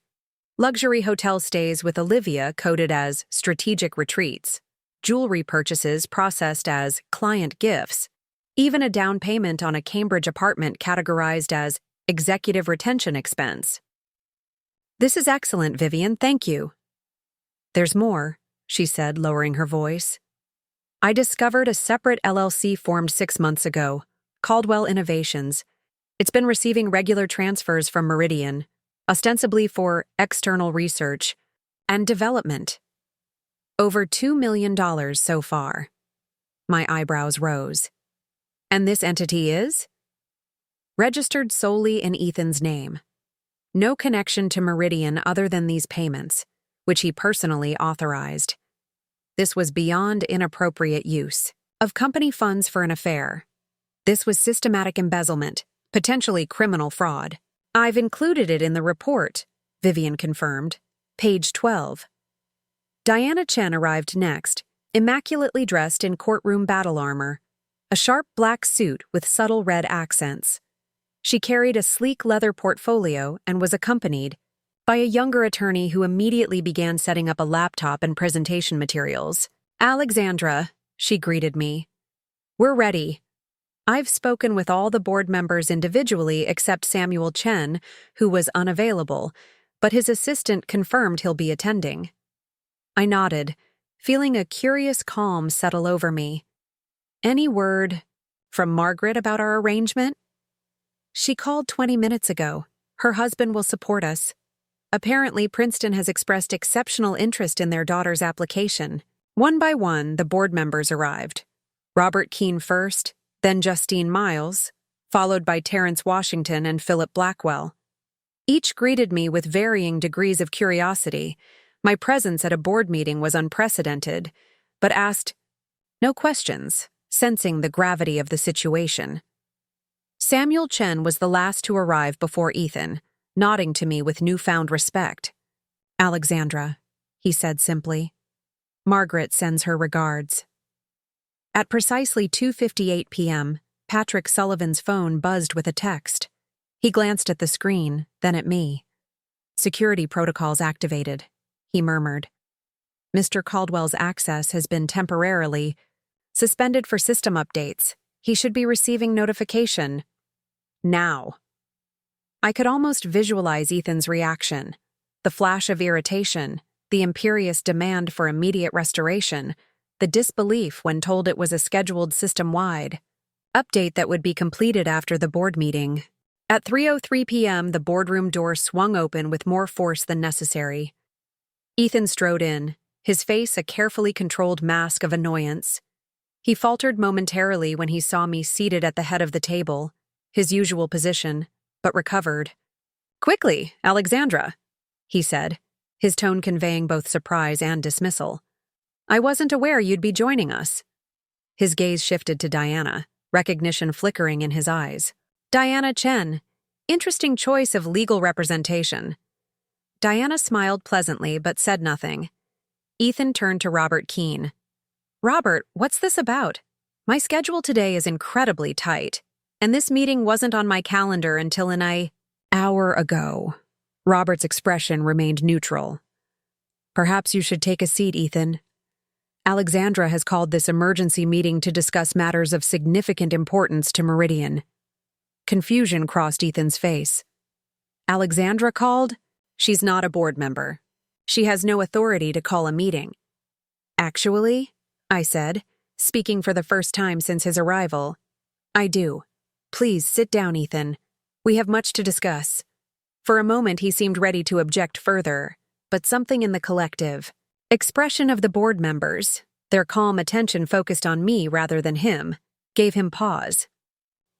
Luxury hotel stays with Olivia coded as strategic retreats, jewelry purchases processed as client gifts, even a down payment on a Cambridge apartment categorized as executive retention expense. "This is excellent, Vivian, thank you." "There's more," she said, lowering her voice. "I discovered a separate LLC formed 6 months ago, Caldwell Innovations. It's been receiving regular transfers from Meridian, ostensibly for external research and development. Over $2 million so far." My eyebrows rose. "And this entity is?" "Registered solely in Ethan's name. No connection to Meridian other than these payments, which he personally authorized. This was beyond inappropriate use of company funds for an affair. This was systematic embezzlement, potentially criminal fraud. I've included it in the report," Vivian confirmed. Page 12. Diana Chen arrived next, immaculately dressed in courtroom battle armor, a sharp black suit with subtle red accents. She carried a sleek leather portfolio and was accompanied by a younger attorney who immediately began setting up a laptop and presentation materials. "Alexandra," she greeted me. "We're ready. I've spoken with all the board members individually except Samuel Chen, who was unavailable, but his assistant confirmed he'll be attending." I nodded, feeling a curious calm settle over me. "Any word from Margaret about our arrangement?" "She called 20 minutes ago. Her husband will support us. Apparently, Princeton has expressed exceptional interest in their daughter's application." One by one, the board members arrived. Robert Keene first, then Justine Miles, followed by Terrence Washington and Philip Blackwell. Each greeted me with varying degrees of curiosity. My presence at a board meeting was unprecedented, but asked no questions, sensing the gravity of the situation. Samuel Chen was the last to arrive before Ethan, nodding to me with newfound respect. "Alexandra," he said simply. "Margaret sends her regards." At precisely 2:58 p.m., Patrick Sullivan's phone buzzed with a text. He glanced at the screen, then at me. "Security protocols activated," he murmured. "Mr. Caldwell's access has been temporarily suspended for system updates. He should be receiving notification now." I could almost visualize Ethan's reaction. The flash of irritation, the imperious demand for immediate restoration, the disbelief when told it was a scheduled system-wide update that would be completed after the board meeting. At 3:03 p.m., the boardroom door swung open with more force than necessary. Ethan strode in, his face a carefully controlled mask of annoyance. He faltered momentarily when he saw me seated at the head of the table, his usual position, but recovered. "Quickly, Alexandra," he said, his tone conveying both surprise and dismissal. "I wasn't aware you'd be joining us." His gaze shifted to Diana, recognition flickering in his eyes. "Diana Chen. Interesting choice of legal representation." Diana smiled pleasantly but said nothing. Ethan turned to Robert Keene. "Robert, what's this about? My schedule today is incredibly tight, and this meeting wasn't on my calendar until an hour ago." Robert's expression remained neutral. "Perhaps you should take a seat, Ethan. Alexandra has called this emergency meeting to discuss matters of significant importance to Meridian." Confusion crossed Ethan's face. "Alexandra called? She's not a board member. She has no authority to call a meeting." "Actually," I said, speaking for the first time since his arrival, "I do. Please sit down, Ethan. We have much to discuss." For a moment he seemed ready to object further, but something in the collective expression of the board members, their calm attention focused on me rather than him, gave him pause.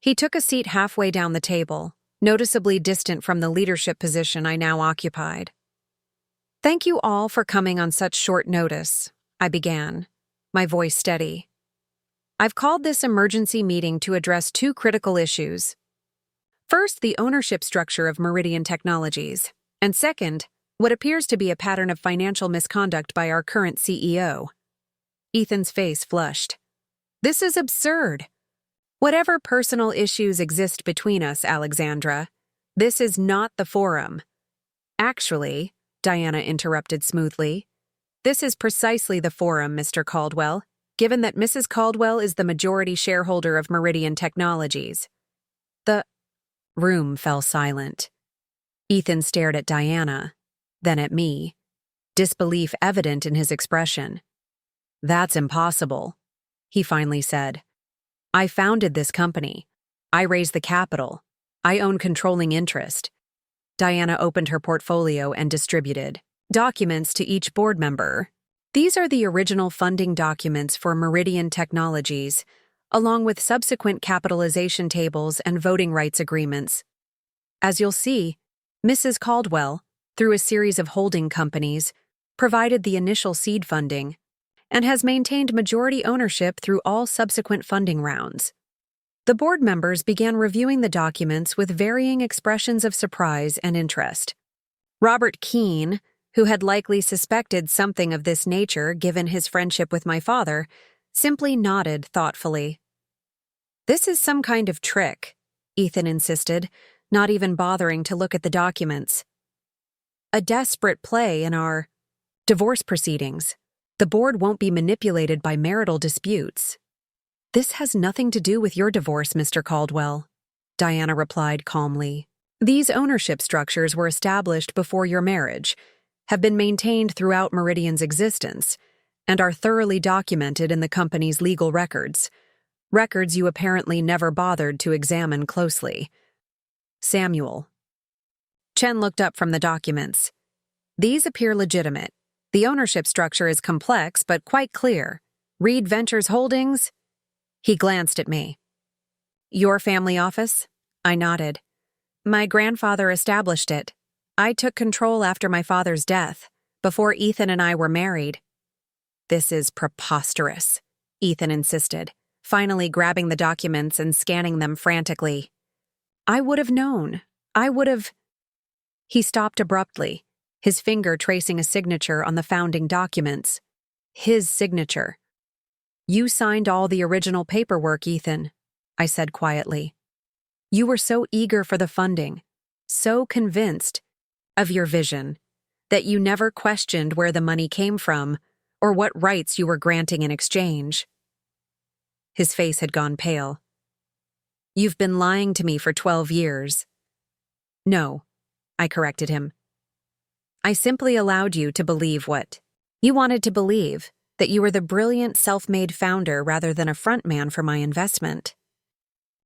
He took a seat halfway down the table, noticeably distant from the leadership position I now occupied. "Thank you all for coming on such short notice," I began, my voice steady. "I've called this emergency meeting to address two critical issues. First, the ownership structure of Meridian Technologies, and second, what appears to be a pattern of financial misconduct by our current CEO." Ethan's face flushed. "This is absurd. Whatever personal issues exist between us, Alexandra, this is not the forum." "Actually," Diana interrupted smoothly, "this is precisely the forum, Mr. Caldwell, given that Mrs. Caldwell is the majority shareholder of Meridian Technologies." The room fell silent. Ethan stared at Diana, then at me, disbelief evident in his expression. "That's impossible," he finally said. "I founded this company. I raised the capital. I own controlling interest." Diana opened her portfolio and distributed documents to each board member. "These are the original funding documents for Meridian Technologies, along with subsequent capitalization tables and voting rights agreements. As you'll see, Mrs. Caldwell, through a series of holding companies, provided the initial seed funding and has maintained majority ownership through all subsequent funding rounds." The board members began reviewing the documents with varying expressions of surprise and interest. Robert Keene, who had likely suspected something of this nature given his friendship with my father, simply nodded thoughtfully. "This is some kind of trick," Ethan insisted, not even bothering to look at the documents. "A desperate play in our divorce proceedings. The board won't be manipulated by marital disputes." "This has nothing to do with your divorce, Mr. Caldwell," Diana replied calmly. "These ownership structures were established before your marriage, have been maintained throughout Meridian's existence, and are thoroughly documented in the company's legal records. Records you apparently never bothered to examine closely." "Samuel." Chen looked up from the documents. "These appear legitimate. The ownership structure is complex but quite clear. Reed Ventures Holdings." He glanced at me. Your family office? I nodded. My grandfather established it. I took control after my father's death, before Ethan and I were married. This is preposterous, Ethan insisted, finally grabbing the documents and scanning them frantically. I would have known. I would have... He stopped abruptly, his finger tracing a signature on the founding documents. His signature. You signed all the original paperwork, Ethan, I said quietly. You were so eager for the funding, so convinced of your vision, that you never questioned where the money came from or what rights you were granting in exchange. His face had gone pale. You've been lying to me for 12 years. No, I corrected him. I simply allowed you to believe what you wanted to believe, that you were the brilliant self-made founder rather than a frontman for my investment.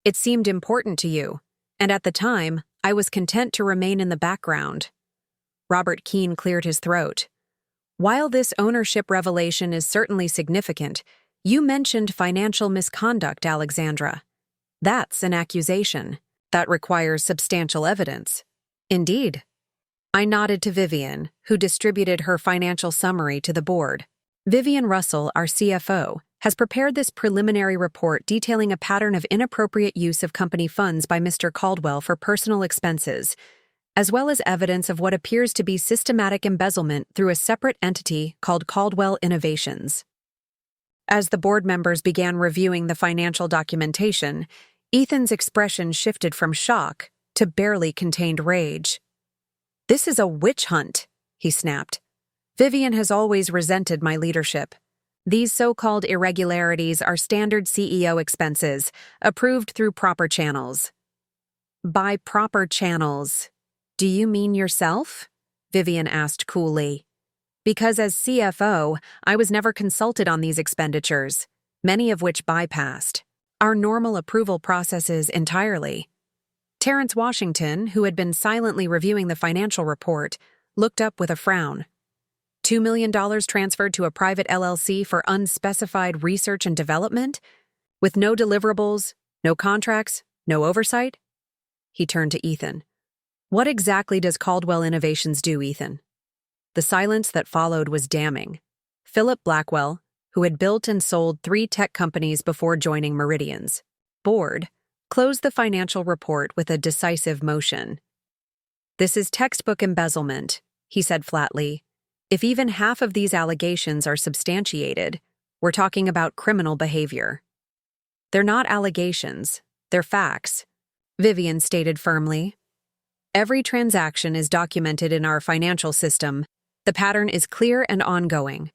It seemed important to you, and at the time, I was content to remain in the background. Robert Keene cleared his throat. While this ownership revelation is certainly significant, you mentioned financial misconduct, Alexandra. That's an accusation. That requires substantial evidence. Indeed. I nodded to Vivian, who distributed her financial summary to the board. Vivian Russell, our CFO, has prepared this preliminary report detailing a pattern of inappropriate use of company funds by Mr. Caldwell for personal expenses, as well as evidence of what appears to be systematic embezzlement through a separate entity called Caldwell Innovations. As the board members began reviewing the financial documentation, Ethan's expression shifted from shock to barely contained rage. This is a witch hunt, he snapped. Vivian has always resented my leadership. These so-called irregularities are standard CEO expenses, approved through proper channels. By proper channels, do you mean yourself? Vivian asked coolly. Because as CFO, I was never consulted on these expenditures, many of which bypassed our normal approval processes entirely. Terrence Washington, who had been silently reviewing the financial report, looked up with a frown. $2 million transferred to a private LLC for unspecified research and development? With no deliverables, no contracts, no oversight? He turned to Ethan. What exactly does Caldwell Innovations do, Ethan? The silence that followed was damning. Philip Blackwell, who had built and sold 3 tech companies before joining Meridian's board, closed the financial report with a decisive motion. This is textbook embezzlement, he said flatly. If even half of these allegations are substantiated, we're talking about criminal behavior. They're not allegations, they're facts, Vivian stated firmly. Every transaction is documented in our financial system. The pattern is clear and ongoing.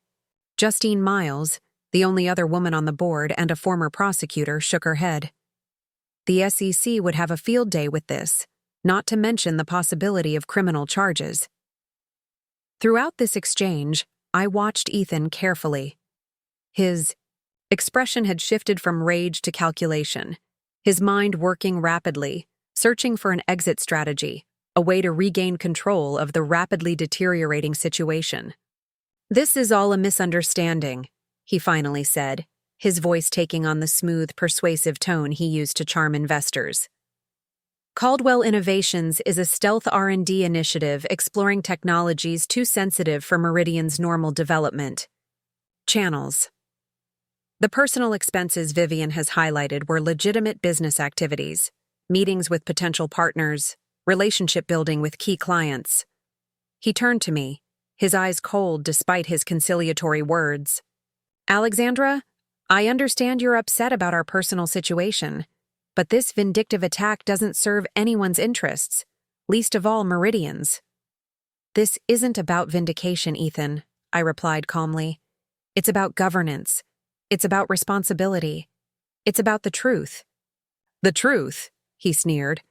Justine Miles, the only other woman on the board and a former prosecutor, shook her head. The SEC would have a field day with this, not to mention the possibility of criminal charges. Throughout this exchange, I watched Ethan carefully. His expression had shifted from rage to calculation, his mind working rapidly, searching for an exit strategy, a way to regain control of the rapidly deteriorating situation. This is all a misunderstanding, he finally said, his voice taking on the smooth, persuasive tone he used to charm investors. Caldwell Innovations is a stealth R&D initiative exploring technologies too sensitive for Meridian's normal development. Channels. The personal expenses Vivian has highlighted were legitimate business activities, meetings with potential partners, relationship building with key clients. He turned to me, his eyes cold despite his conciliatory words. Alexandra, I understand you're upset about our personal situation, but this vindictive attack doesn't serve anyone's interests, least of all Meridian's. This isn't about vindication, Ethan, I replied calmly. It's about governance. It's about responsibility. It's about the truth. The truth, he sneered,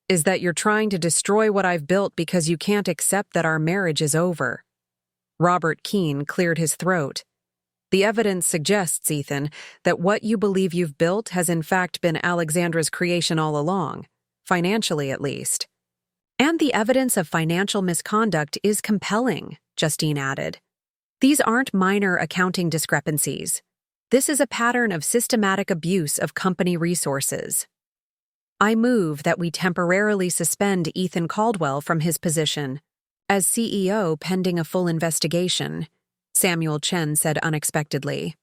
is that you're trying to destroy what I've built because you can't accept that our marriage is over. Robert Keene cleared his throat. The evidence suggests, Ethan, that what you believe you've built has in fact been Alexandra's creation all along, financially at least. And the evidence of financial misconduct is compelling, Justine added. These aren't minor accounting discrepancies. This is a pattern of systematic abuse of company resources. I move that we temporarily suspend Ethan Caldwell from his position as CEO pending a full investigation, Samuel Chen said unexpectedly.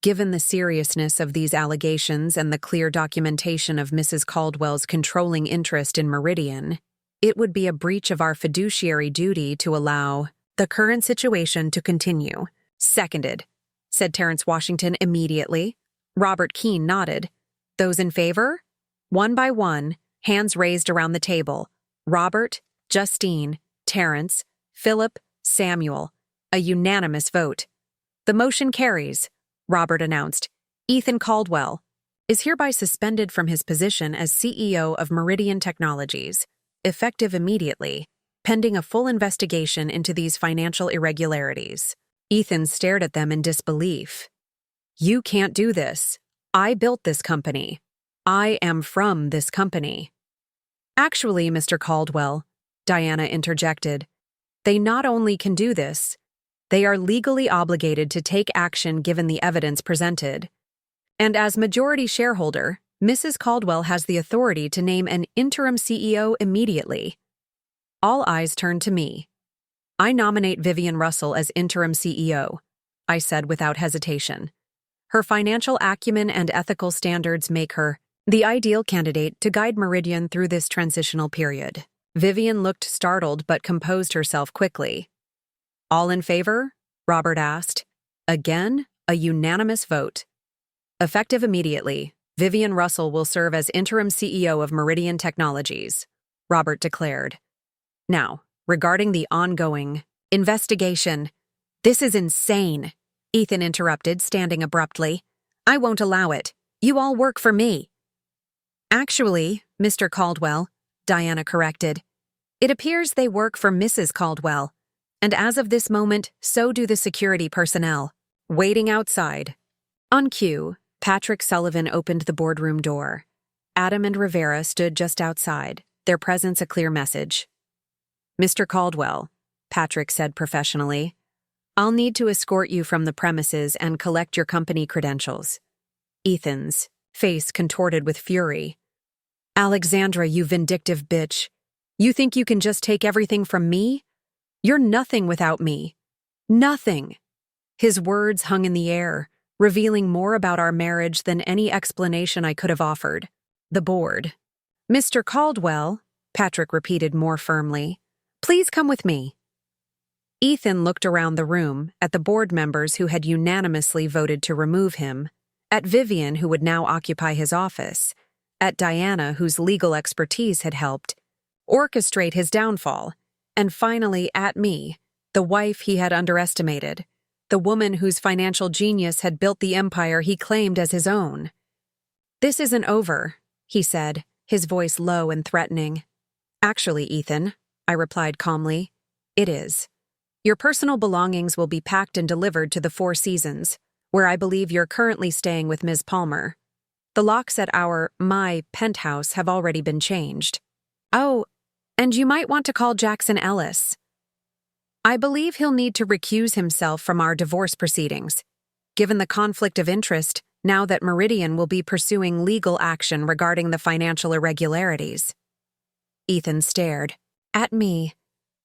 Given the seriousness of these allegations and the clear documentation of Mrs. Caldwell's controlling interest in Meridian, it would be a breach of our fiduciary duty to allow the current situation to continue. Seconded, said Terrence Washington immediately. Robert Keene nodded. Those in favor? One by one, hands raised around the table. Robert, Justine, Terrence, Philip, Samuel. A unanimous vote. The motion carries, Robert announced. Ethan Caldwell is hereby suspended from his position as CEO of Meridian Technologies, effective immediately, pending a full investigation into these financial irregularities. Ethan stared at them in disbelief. You can't do this. I built this company. I am from this company. Actually, Mr. Caldwell, Diana interjected, they not only can do this, they are legally obligated to take action given the evidence presented. And as majority shareholder, Mrs. Caldwell has the authority to name an interim CEO immediately. All eyes turned to me. I nominate Vivian Russell as interim CEO, I said without hesitation. Her financial acumen and ethical standards make her the ideal candidate to guide Meridian through this transitional period. Vivian looked startled but composed herself quickly. All in favor? Robert asked. Again, a unanimous vote. Effective immediately, Vivian Russell will serve as interim CEO of Meridian Technologies, Robert declared. Now, regarding the ongoing investigation, this is insane, Ethan interrupted, standing abruptly. I won't allow it. You all work for me. Actually, Mr. Caldwell, Diana corrected, it appears they work for Mrs. Caldwell, and as of this moment, so do the security personnel. Waiting outside. On cue, Patrick Sullivan opened the boardroom door. Adam and Rivera stood just outside, their presence a clear message. Mr. Caldwell, Patrick said professionally, I'll need to escort you from the premises and collect your company credentials. Ethan's face contorted with fury. Alexandra, you vindictive bitch. You think you can just take everything from me? You're nothing without me. Nothing. His words hung in the air, revealing more about our marriage than any explanation I could have offered. The board. Mr. Caldwell, Patrick repeated more firmly, please come with me. Ethan looked around the room, at the board members who had unanimously voted to remove him, at Vivian, who would now occupy his office, at Diana, whose legal expertise had helped orchestrate his downfall, and finally at me, the wife he had underestimated, the woman whose financial genius had built the empire he claimed as his own. This isn't over, he said, his voice low and threatening. Actually, Ethan, I replied calmly, it is. Your personal belongings will be packed and delivered to the Four Seasons, where I believe you're currently staying with Ms. Palmer. The locks at my penthouse have already been changed. Oh, and you might want to call Jackson Ellis. I believe he'll need to recuse himself from our divorce proceedings, given the conflict of interest now that Meridian will be pursuing legal action regarding the financial irregularities. Ethan stared at me,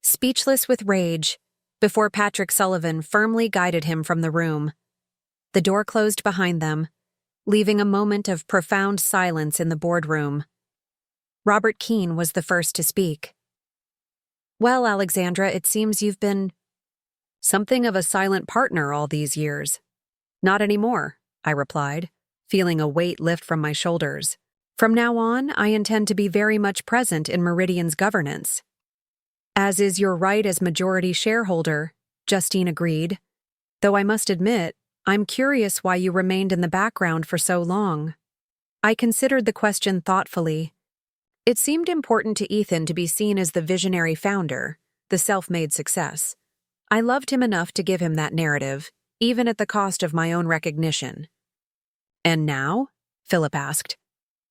speechless with rage, before Patrick Sullivan firmly guided him from the room. The door closed behind them, leaving a moment of profound silence in the boardroom. Robert Keene was the first to speak. Well, Alexandra, it seems you've been something of a silent partner all these years. Not anymore, I replied, feeling a weight lift from my shoulders. From now on, I intend to be very much present in Meridian's governance. As is your right as majority shareholder, Justine agreed, though I must admit, I'm curious why you remained in the background for so long. I considered the question thoughtfully. It seemed important to Ethan to be seen as the visionary founder, the self-made success. I loved him enough to give him that narrative, even at the cost of my own recognition. And now? Philip asked.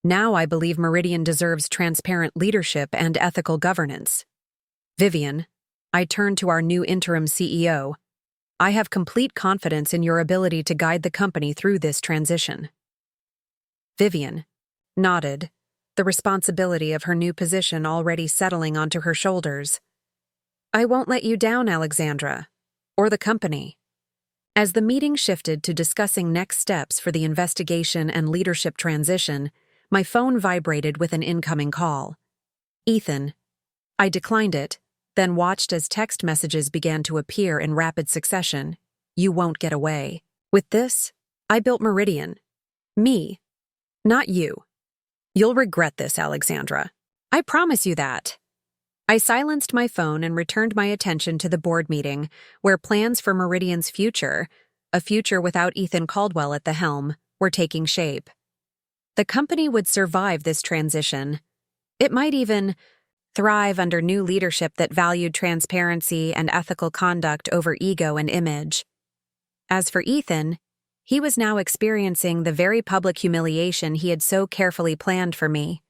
Now I believe Meridian deserves transparent leadership and ethical governance. Vivian, I turned to our new interim CEO. I have complete confidence in your ability to guide the company through this transition. Vivian nodded, the responsibility of her new position already settling onto her shoulders. "I won't let you down, Alexandra. Or the company." As the meeting shifted to discussing next steps for the investigation and leadership transition, my phone vibrated with an incoming call. "Ethan." I declined it, then watched as text messages began to appear in rapid succession. "You won't get away. With this, I built Meridian. Me. Not you. You'll regret this, Alexandra. I promise you that." I silenced my phone and returned my attention to the board meeting, where plans for Meridian's future, a future without Ethan Caldwell at the helm, were taking shape. The company would survive this transition. It might even thrive under new leadership that valued transparency and ethical conduct over ego and image. As for Ethan, he was now experiencing the very public humiliation he had so carefully planned for me.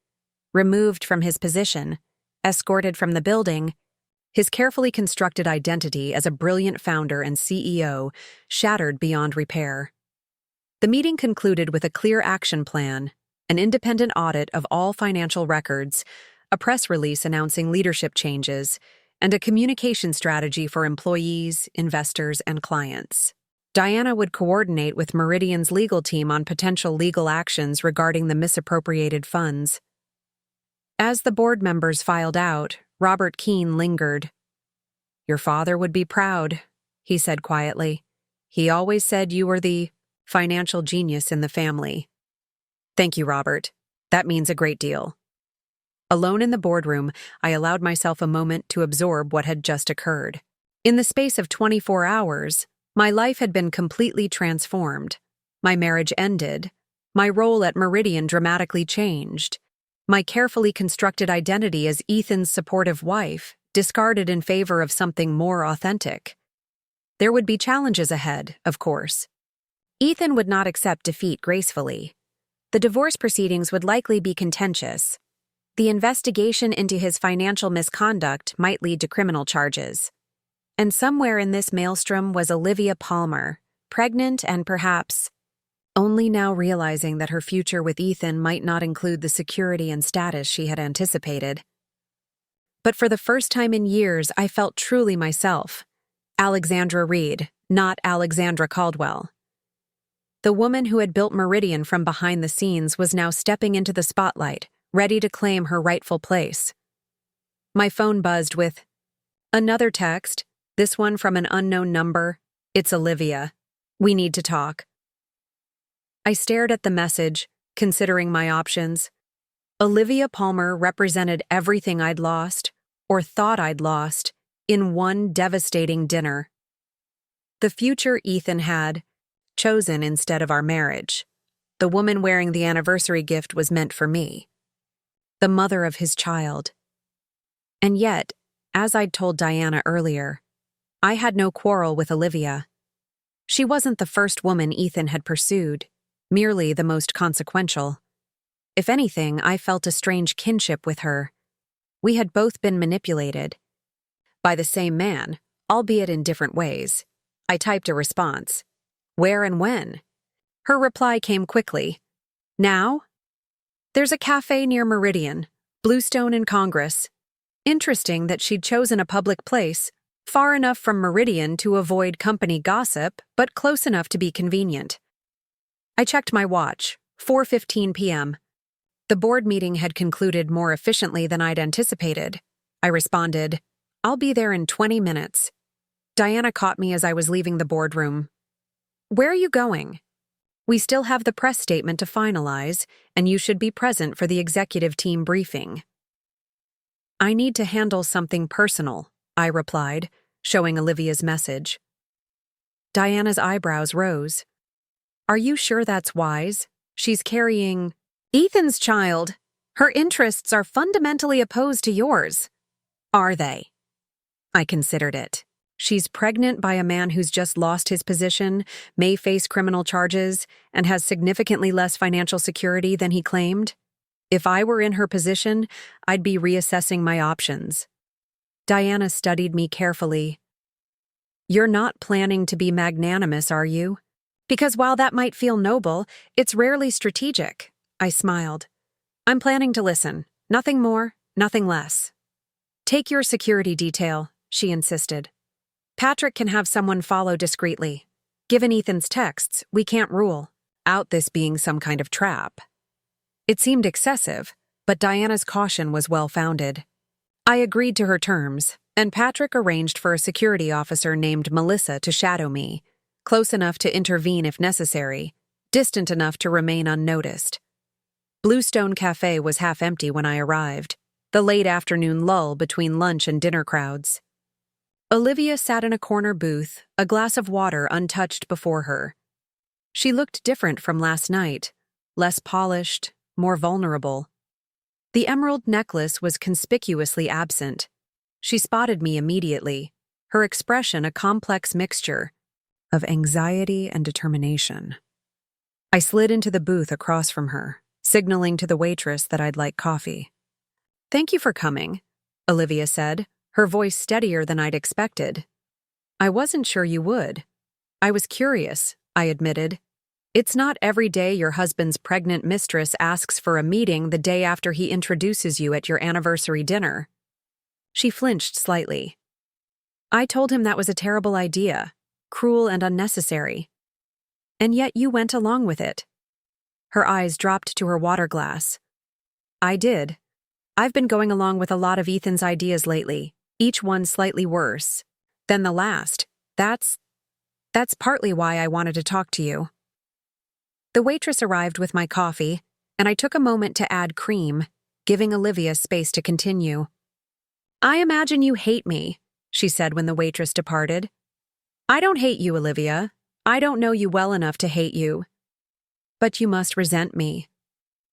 Removed from his position, escorted from the building, his carefully constructed identity as a brilliant founder and CEO shattered beyond repair. The meeting concluded with a clear action plan, an independent audit of all financial records, a press release announcing leadership changes, and a communication strategy for employees, investors, and clients. Diana would coordinate with Meridian's legal team on potential legal actions regarding the misappropriated funds. As the board members filed out, Robert Keene lingered. "Your father would be proud," he said quietly. "He always said you were the financial genius in the family." "Thank you, Robert. That means a great deal." Alone in the boardroom, I allowed myself a moment to absorb what had just occurred. In the space of 24 hours, my life had been completely transformed. My marriage ended. My role at Meridian dramatically changed. My carefully constructed identity as Ethan's supportive wife discarded in favor of something more authentic. There would be challenges ahead, of course. Ethan would not accept defeat gracefully. The divorce proceedings would likely be contentious. The investigation into his financial misconduct might lead to criminal charges. And somewhere in this maelstrom was Olivia Palmer, pregnant and perhaps only now realizing that her future with Ethan might not include the security and status she had anticipated. But for the first time in years, I felt truly myself. Alexandra Reed, not Alexandra Caldwell. The woman who had built Meridian from behind the scenes was now stepping into the spotlight, ready to claim her rightful place. My phone buzzed with another text, this one from an unknown number. "It's Olivia. We need to talk." I stared at the message, considering my options. Olivia Palmer represented everything I'd lost, or thought I'd lost, in one devastating dinner. The future Ethan had chosen instead of our marriage. The woman wearing the anniversary gift was meant for me. The mother of his child. And yet, as I'd told Diana earlier, I had no quarrel with Olivia. She wasn't the first woman Ethan had pursued, merely the most consequential. If anything, I felt a strange kinship with her. We had both been manipulated. By the same man, albeit in different ways. I typed a response. "Where and when?" Her reply came quickly. "Now? There's a cafe near Meridian, Bluestone in Congress." Interesting that she'd chosen a public place, far enough from Meridian to avoid company gossip, but close enough to be convenient. I checked my watch, 4:15 p.m. The board meeting had concluded more efficiently than I'd anticipated. I responded, "I'll be there in 20 minutes. Diana caught me as I was leaving the boardroom. "Where are you going?" "We still have the press statement to finalize, and you should be present for the executive team briefing." "I need to handle something personal," I replied, showing Olivia's message. Diana's eyebrows rose. "Are you sure that's wise? She's carrying Ethan's child. Her interests are fundamentally opposed to yours." "Are they?" I considered it. She's pregnant by a man who's just lost his position, may face criminal charges, and has significantly less financial security than he claimed. If I were in her position, I'd be reassessing my options. Diana studied me carefully. "You're not planning to be magnanimous, are you? Because while that might feel noble, it's rarely strategic." I smiled. I'm planning to listen. Nothing more, nothing less. Take your security detail, she insisted. Patrick can have someone follow discreetly. Given Ethan's texts, we can't rule out this being some kind of trap. It seemed excessive, but Diana's caution was well-founded. I agreed to her terms, and Patrick arranged for a security officer named Melissa to shadow me, close enough to intervene if necessary, distant enough to remain unnoticed. Bluestone Cafe was half empty when I arrived, the late afternoon lull between lunch and dinner crowds. Olivia sat in a corner booth, a glass of water untouched before her. She looked different from last night, less polished, more vulnerable. The emerald necklace was conspicuously absent. She spotted me immediately, her expression a complex mixture of anxiety and determination. I slid into the booth across from her, signaling to the waitress that I'd like coffee. "Thank you for coming," Olivia said, her voice steadier than I'd expected. "I wasn't sure you would. I was curious," I admitted. "It's not every day your husband's pregnant mistress asks for a meeting the day after he introduces you at your anniversary dinner." She flinched slightly. "I told him that was a terrible idea, cruel and unnecessary. And yet you went along with it." Her eyes dropped to her water glass. "I did. I've been going along with a lot of Ethan's ideas lately, each one slightly worse than the last. That's partly why I wanted to talk to you." The waitress arrived with my coffee, and I took a moment to add cream, giving Olivia space to continue. "I imagine you hate me," she said when the waitress departed. "I don't hate you, Olivia. I don't know you well enough to hate you. But you must resent me.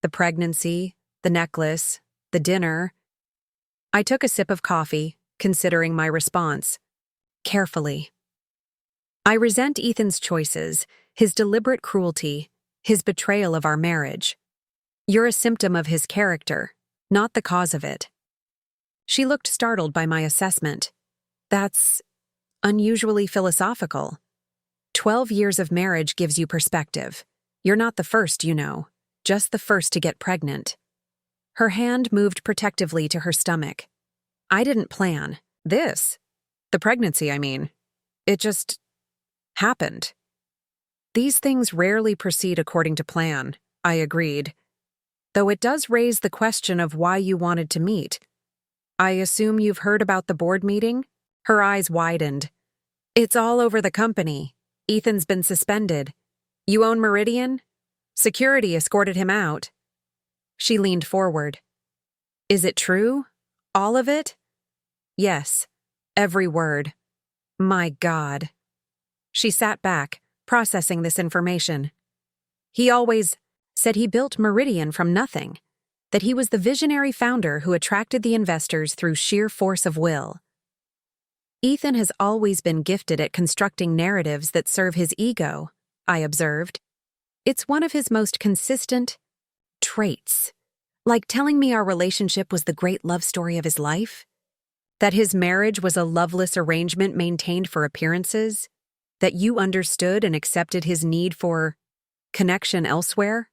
The pregnancy, the necklace, the dinner." I took a sip of coffee, considering my response carefully. "I resent Ethan's choices, his deliberate cruelty, his betrayal of our marriage. You're a symptom of his character, not the cause of it." She looked startled by my assessment. "That's unusually philosophical. 12 years of marriage gives you perspective. You're not the first, you know, just the first to get pregnant." Her hand moved protectively to her stomach. "I didn't plan this. The pregnancy, I mean. It just happened." "These things rarely proceed according to plan," I agreed. "Though it does raise the question of why you wanted to meet. I assume you've heard about the board meeting?" Her eyes widened. "It's all over the company. Ethan's been suspended. You own Meridian? Security escorted him out." She leaned forward. "Is it true? All of it?" "Yes. Every word." "My God." She sat back, processing this information. "He always said he built Meridian from nothing, that he was the visionary founder who attracted the investors through sheer force of will. Ethan has always been gifted at constructing narratives that serve his ego," I observed. "It's one of his most consistent traits. Like telling me our relationship was the great love story of his life? That his marriage was a loveless arrangement maintained for appearances? That you understood and accepted his need for connection elsewhere?"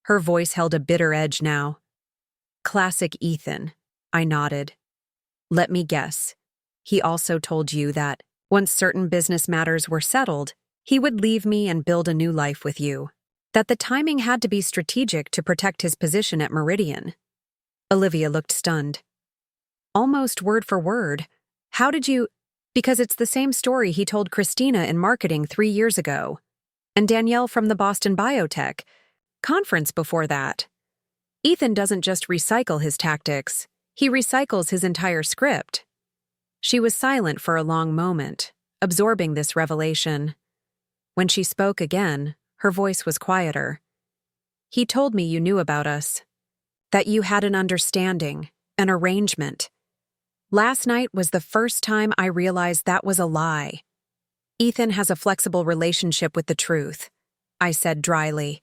Her voice held a bitter edge now. "Classic Ethan," I nodded. "Let me guess. He also told you that, once certain business matters were settled, he would leave me and build a new life with you. That the timing had to be strategic to protect his position at Meridian." Olivia looked stunned. "Almost word for word. How did you—" "Because it's the same story he told Christina in marketing 3 years ago. And Danielle from the Boston Biotech conference before that. Ethan doesn't just recycle his tactics, he recycles his entire script." She was silent for a long moment, absorbing this revelation. When she spoke again, her voice was quieter. "He told me you knew about us. That you had an understanding, an arrangement. Last night was the first time I realized that was a lie. Ethan has a flexible relationship with the truth," I said dryly,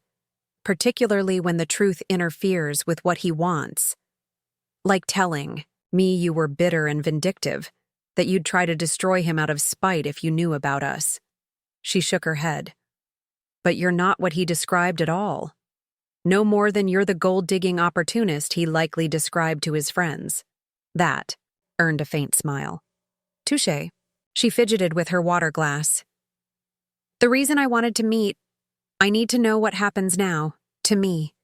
"particularly when the truth interferes with what he wants. Like telling me you were bitter and vindictive, that you'd try to destroy him out of spite if you knew about us." She shook her head. "But you're not what he described at all." No more than you're the gold-digging opportunist he likely described to his friends. That earned a faint smile. Touché. She fidgeted with her water glass. The reason I wanted to meet, I need to know what happens now, to me,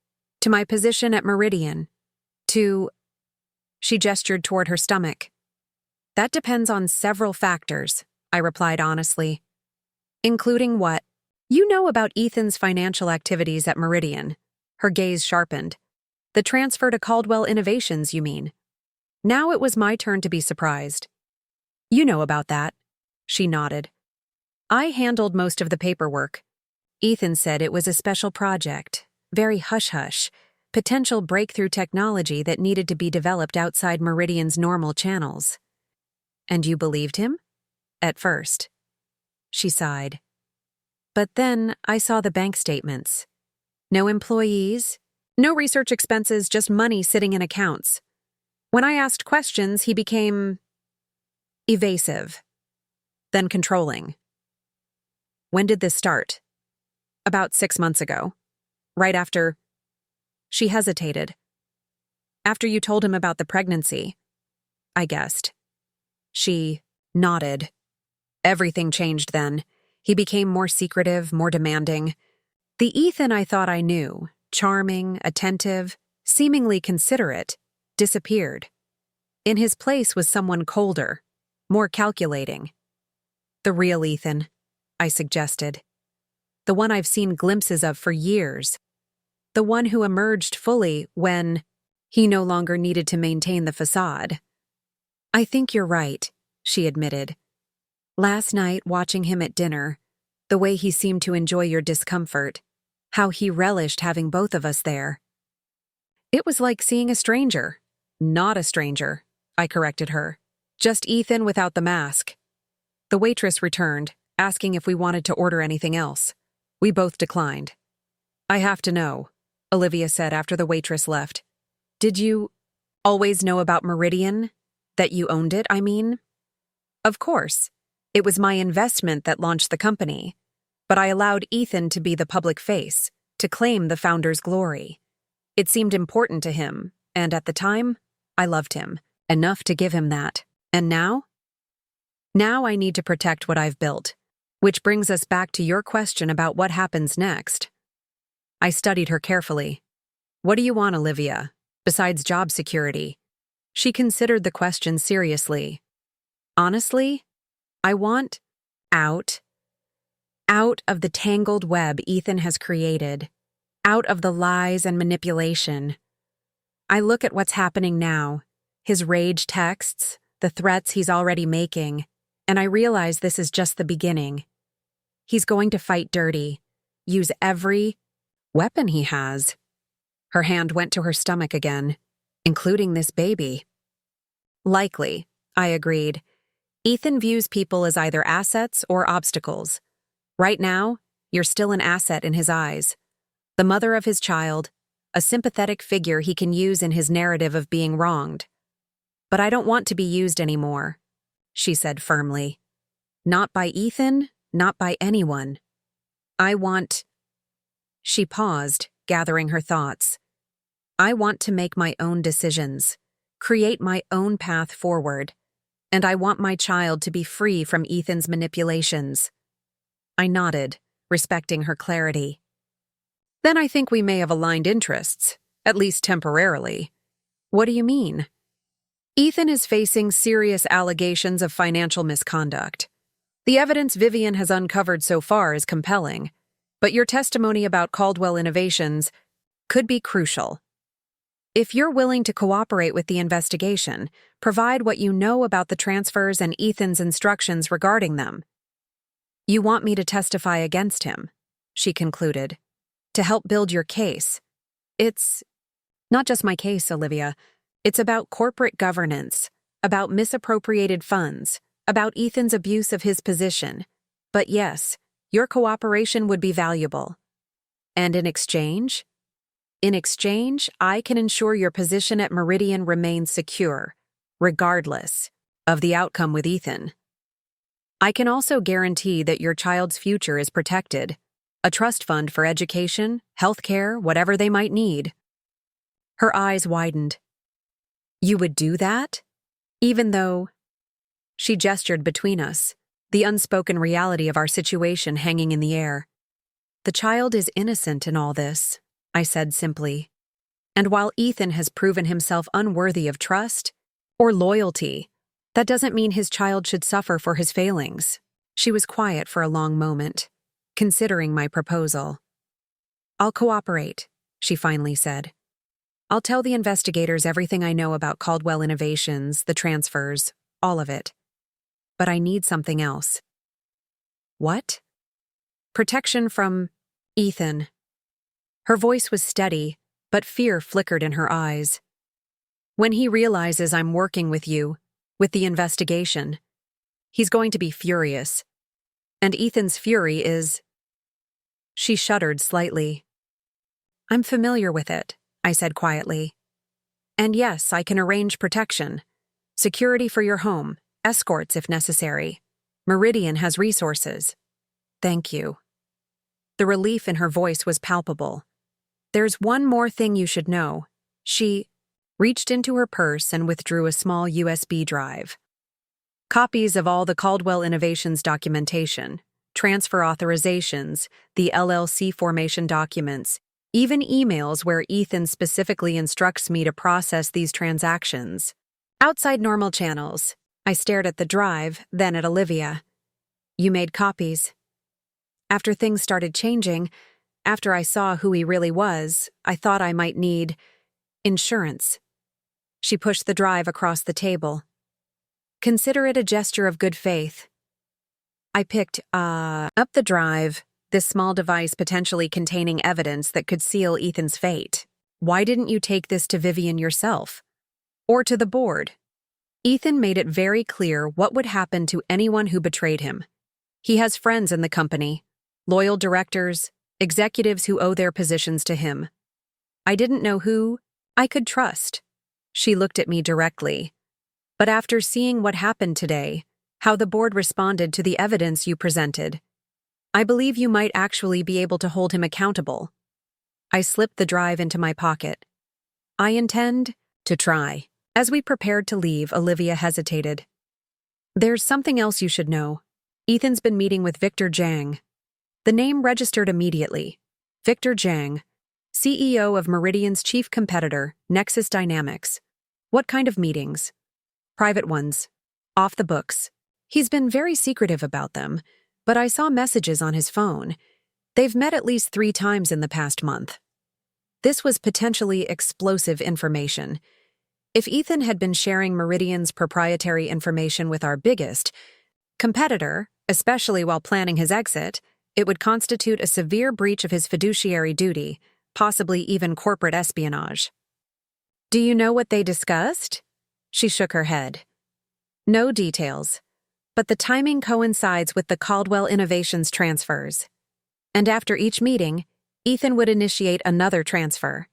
to my position at Meridian, to... She gestured toward her stomach. That depends on several factors, I replied honestly. Including what? You know about Ethan's financial activities at Meridian. Her gaze sharpened. The transfer to Caldwell Innovations, you mean? Now it was my turn to be surprised. You know about that. She nodded. I handled most of the paperwork. Ethan said it was a special project, very hush-hush, potential breakthrough technology that needed to be developed outside Meridian's normal channels. And you believed him? At first. She sighed. But then I saw the bank statements. No employees, no research expenses, just money sitting in accounts. When I asked questions, he became evasive, then controlling. When did this start? About 6 months ago. Right after... She hesitated. After you told him about the pregnancy, I guessed. She nodded. Everything changed then. He became more secretive, more demanding. The Ethan I thought I knew, charming, attentive, seemingly considerate, disappeared. In his place was someone colder, more calculating. The real Ethan, I suggested. The one I've seen glimpses of for years. The one who emerged fully when he no longer needed to maintain the facade. I think you're right, she admitted. Last night, watching him at dinner, the way he seemed to enjoy your discomfort, how he relished having both of us there. It was like seeing a stranger. Not a stranger, I corrected her. Just Ethan without the mask. The waitress returned, asking if we wanted to order anything else. We both declined. I have to know, Olivia said after the waitress left. Did you always know about Meridian? That you owned it, I mean? Of course. It was my investment that launched the company. But I allowed Ethan to be the public face, to claim the founder's glory. It seemed important to him, and at the time, I loved him, enough to give him that. And now? Now I need to protect what I've built, which brings us back to your question about what happens next. I studied her carefully. What do you want, Olivia, besides job security? She considered the question seriously. Honestly, I want out of the tangled web Ethan has created, out of the lies and manipulation. I look at what's happening now, his rage texts, the threats he's already making, and I realize this is just the beginning. He's going to fight dirty, use every weapon he has. Her hand went to her stomach again, including this baby. Likely, I agreed. Ethan views people as either assets or obstacles. Right now, you're still an asset in his eyes. The mother of his child, a sympathetic figure he can use in his narrative of being wronged. But I don't want to be used anymore, she said firmly. Not by Ethan, not by anyone. I want... She paused, gathering her thoughts. I want to make my own decisions, create my own path forward, and I want my child to be free from Ethan's manipulations. I nodded, respecting her clarity. Then I think we may have aligned interests, at least temporarily. What do you mean? Ethan is facing serious allegations of financial misconduct. The evidence Vivian has uncovered so far is compelling, but your testimony about Caldwell Innovations could be crucial. If you're willing to cooperate with the investigation, provide what you know about the transfers and Ethan's instructions regarding them. You want me to testify against him, she concluded, to help build your case. It's not just my case, Olivia. It's about corporate governance, about misappropriated funds, about Ethan's abuse of his position. But yes, your cooperation would be valuable. And in exchange? In exchange, I can ensure your position at Meridian remains secure, regardless of the outcome with Ethan. I can also guarantee that your child's future is protected, a trust fund for education, healthcare, whatever they might need. Her eyes widened. You would do that? Even though… She gestured between us, the unspoken reality of our situation hanging in the air. The child is innocent in all this, I said simply. And while Ethan has proven himself unworthy of trust or loyalty, that doesn't mean his child should suffer for his failings. She was quiet for a long moment, considering my proposal. I'll cooperate, she finally said. I'll tell the investigators everything I know about Caldwell Innovations, the transfers, all of it. But I need something else. What? Protection from Ethan. Her voice was steady, but fear flickered in her eyes. When he realizes I'm working with you, with the investigation, he's going to be furious. And Ethan's fury is… She shuddered slightly. I'm familiar with it, I said quietly. And yes, I can arrange protection. Security for your home, escorts if necessary. Meridian has resources. Thank you. The relief in her voice was palpable. There's one more thing you should know. She reached into her purse and withdrew a small USB drive. Copies of all the Caldwell Innovations documentation, transfer authorizations, the LLC formation documents, even emails where Ethan specifically instructs me to process these transactions. Outside normal channels, I stared at the drive, then at Olivia. You made copies. After things started changing, after I saw who he really was, I thought I might need insurance. She pushed the drive across the table. Consider it a gesture of good faith. I picked up the drive, this small device potentially containing evidence that could seal Ethan's fate. Why didn't you take this to Vivian yourself? Or to the board? Ethan made it very clear what would happen to anyone who betrayed him. He has friends in the company, loyal directors, executives who owe their positions to him. I didn't know who I could trust. She looked at me directly. But after seeing what happened today, how the board responded to the evidence you presented, I believe you might actually be able to hold him accountable. I slipped the drive into my pocket. I intend to try. As we prepared to leave, Olivia hesitated. There's something else you should know. Ethan's been meeting with Victor Zhang. The name registered immediately. Victor Zhang, CEO of Meridian's chief competitor, Nexus Dynamics. What kind of meetings? Private ones. Off the books. He's been very secretive about them, but I saw messages on his phone. They've met at least 3 times in the past month. This was potentially explosive information. If Ethan had been sharing Meridian's proprietary information with our biggest competitor, especially while planning his exit, it would constitute a severe breach of his fiduciary duty, possibly even corporate espionage. Do you know what they discussed? She shook her head. No details, but the timing coincides with the Caldwell Innovations transfers. And after each meeting, Ethan would initiate another transfer.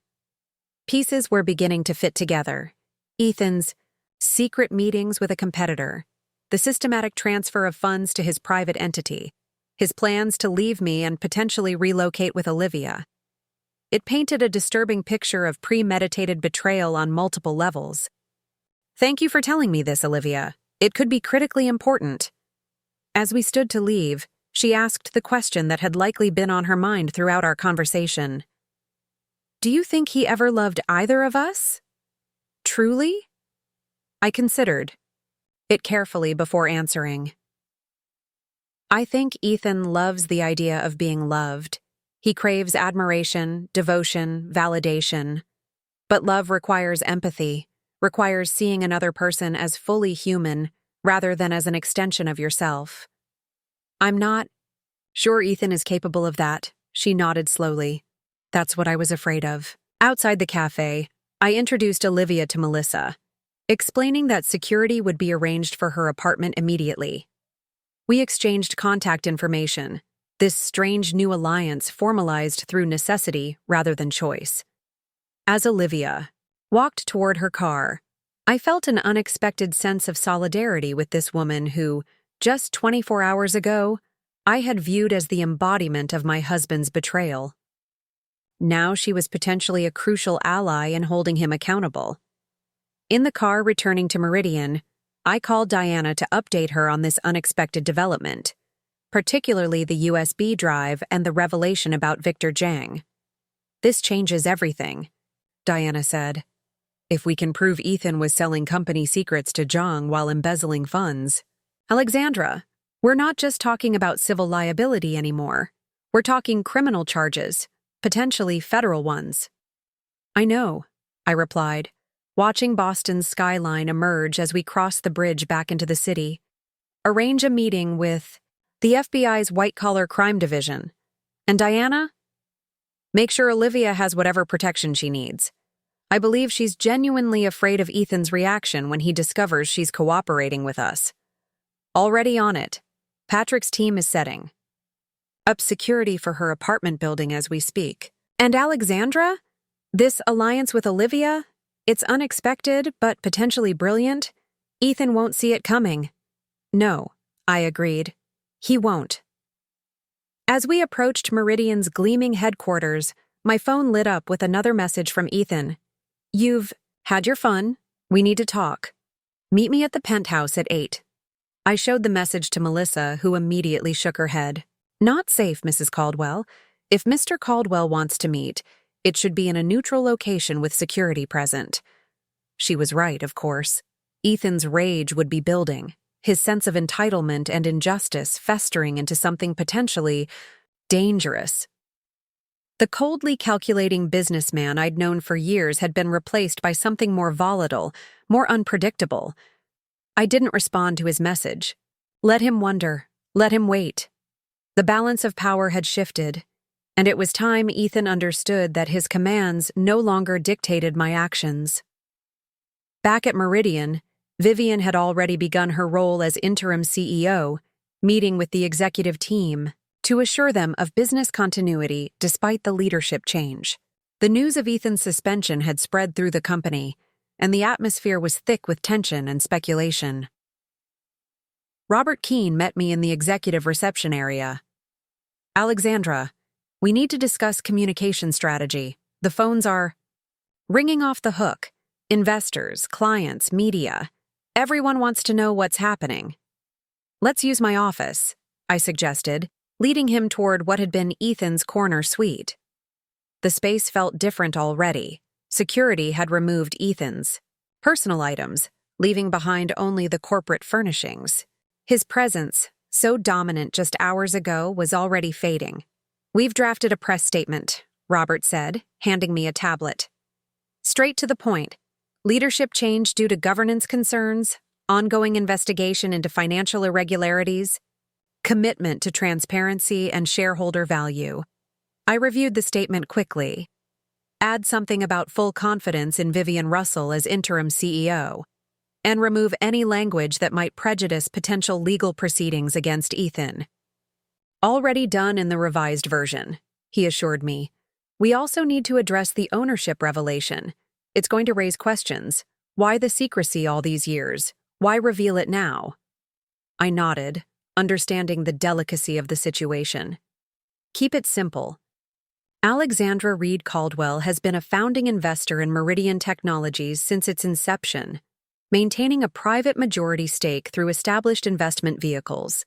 Pieces were beginning to fit together. Ethan's secret meetings with a competitor, the systematic transfer of funds to his private entity, his plans to leave me and potentially relocate with Olivia. It painted a disturbing picture of premeditated betrayal on multiple levels. Thank you for telling me this, Olivia. It could be critically important. As we stood to leave, she asked the question that had likely been on her mind throughout our conversation. Do you think he ever loved either of us? Truly? I considered it carefully before answering. I think Ethan loves the idea of being loved. He craves admiration, devotion, validation. But love requires empathy, requires seeing another person as fully human rather than as an extension of yourself. I'm not sure Ethan is capable of that, she nodded slowly. That's what I was afraid of. Outside the cafe, I introduced Olivia to Melissa, explaining that security would be arranged for her apartment immediately. We exchanged contact information, this strange new alliance formalized through necessity rather than choice. As Olivia walked toward her car, I felt an unexpected sense of solidarity with this woman who, just 24 hours ago, I had viewed as the embodiment of my husband's betrayal. Now she was potentially a crucial ally in holding him accountable. In the car returning to Meridian, I called Diana to update her on this unexpected development, particularly the USB drive and the revelation about Victor Zhang. "This changes everything," Diana said. "If we can prove Ethan was selling company secrets to Zhang while embezzling funds." "Alexandra, we're not just talking about civil liability anymore. We're talking criminal charges, potentially federal ones." "I know," I replied, watching Boston's skyline emerge as we crossed the bridge back into the city. "Arrange a meeting with the FBI's white-collar crime division. And Diana? Make sure Olivia has whatever protection she needs. I believe she's genuinely afraid of Ethan's reaction when he discovers she's cooperating with us." "Already on it. Patrick's team is setting up security for her apartment building as we speak." "And Alexandra? This alliance with Olivia? It's unexpected, but potentially brilliant. Ethan won't see it coming." "No," I agreed. "He won't." As we approached Meridian's gleaming headquarters, my phone lit up with another message from Ethan. "You've had your fun. We need to talk. Meet me at the penthouse at 8. I showed the message to Melissa, who immediately shook her head. "Not safe, Mrs. Caldwell. If Mr. Caldwell wants to meet, it should be in a neutral location with security present." She was right, of course. Ethan's rage would be building, his sense of entitlement and injustice festering into something potentially dangerous. The coldly calculating businessman I'd known for years had been replaced by something more volatile, more unpredictable. I didn't respond to his message. Let him wonder. Let him wait. The balance of power had shifted, and it was time Ethan understood that his commands no longer dictated my actions. Back at Meridian, Vivian had already begun her role as interim CEO, meeting with the executive team to assure them of business continuity despite the leadership change. The news of Ethan's suspension had spread through the company, and the atmosphere was thick with tension and speculation. Robert Keene met me in the executive reception area. "Alexandra, we need to discuss communication strategy. The phones are ringing off the hook. Investors, clients, media. Everyone wants to know what's happening." "Let's use my office," I suggested, leading him toward what had been Ethan's corner suite. The space felt different already. Security had removed Ethan's personal items, leaving behind only the corporate furnishings. His presence, so dominant just hours ago, was already fading. "We've drafted a press statement," Robert said, handing me a tablet. "Straight to the point. Leadership change due to governance concerns, ongoing investigation into financial irregularities, commitment to transparency and shareholder value." I reviewed the statement quickly. Add something about full confidence in Vivian Russell as interim CEO, and remove any language that might prejudice potential legal proceedings against Ethan. "Already done in the revised version," he assured me. "We also need to address the ownership revelation. It's going to raise questions. Why the secrecy all these years? Why reveal it now?" I nodded, understanding the delicacy of the situation. "Keep it simple. Alexandra Reed Caldwell has been a founding investor in Meridian Technologies since its inception, maintaining a private majority stake through established investment vehicles.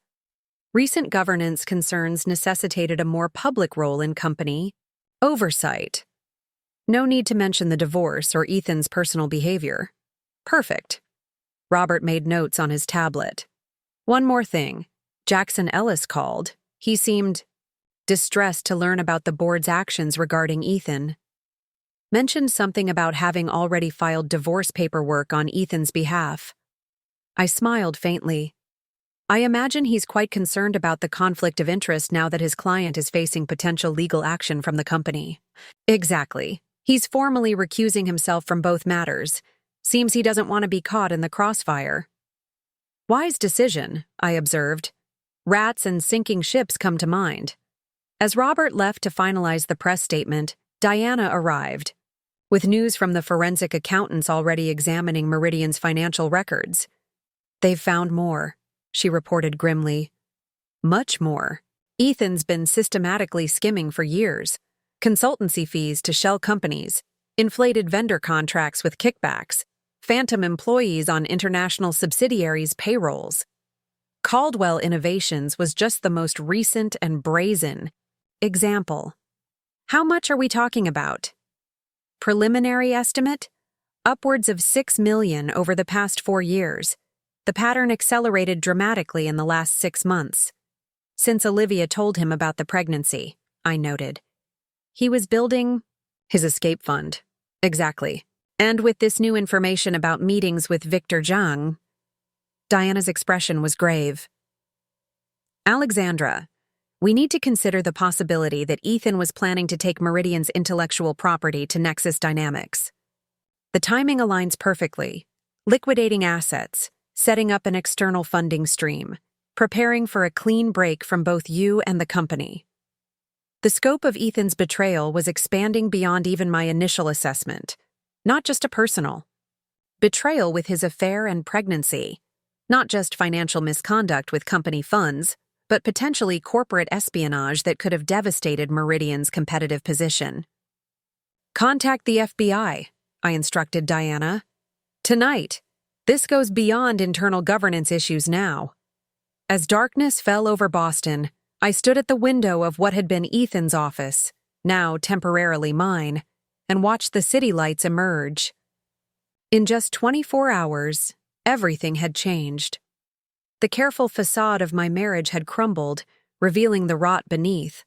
Recent governance concerns necessitated a more public role in company oversight. No need to mention the divorce or Ethan's personal behavior. Perfect." Robert made notes on his tablet. "One more thing. Jackson Ellis called. He seemed distressed to learn about the board's actions regarding Ethan. Mentioned something about having already filed divorce paperwork on Ethan's behalf." I smiled faintly. "I imagine he's quite concerned about the conflict of interest now that his client is facing potential legal action from the company." "Exactly. He's formally recusing himself from both matters. Seems he doesn't want to be caught in the crossfire." "Wise decision," I observed. "Rats and sinking ships come to mind." As Robert left to finalize the press statement, Diana arrived, with news from the forensic accountants already examining Meridian's financial records. "They've found more," she reported grimly. Much more. Ethan's been systematically skimming for years. Consultancy fees to shell companies, inflated vendor contracts with kickbacks, phantom employees on international subsidiaries' payrolls. Caldwell Innovations was just the most recent and brazen example. How much are we talking about? Preliminary estimate? Upwards of $6 million over the past 4 years. The pattern accelerated dramatically in the last 6 months. Since Olivia told him about the pregnancy, I noted. He was building his escape fund. Exactly. And with this new information about meetings with Victor Zhang, Diana's expression was grave. Alexandra, we need to consider the possibility that Ethan was planning to take Meridian's intellectual property to Nexus Dynamics. The timing aligns perfectly. Liquidating assets, setting up an external funding stream, preparing for a clean break from both you and the company. The scope of Ethan's betrayal was expanding beyond even my initial assessment. Not just a personal betrayal with his affair and pregnancy, not just financial misconduct with company funds, but potentially corporate espionage that could have devastated Meridian's competitive position. Contact the FBI, I instructed Diana. Tonight. This goes beyond internal governance issues now. As darkness fell over Boston, I stood at the window of what had been Ethan's office, now temporarily mine, and watched the city lights emerge. In just 24 hours, everything had changed. The careful facade of my marriage had crumbled, revealing the rot beneath.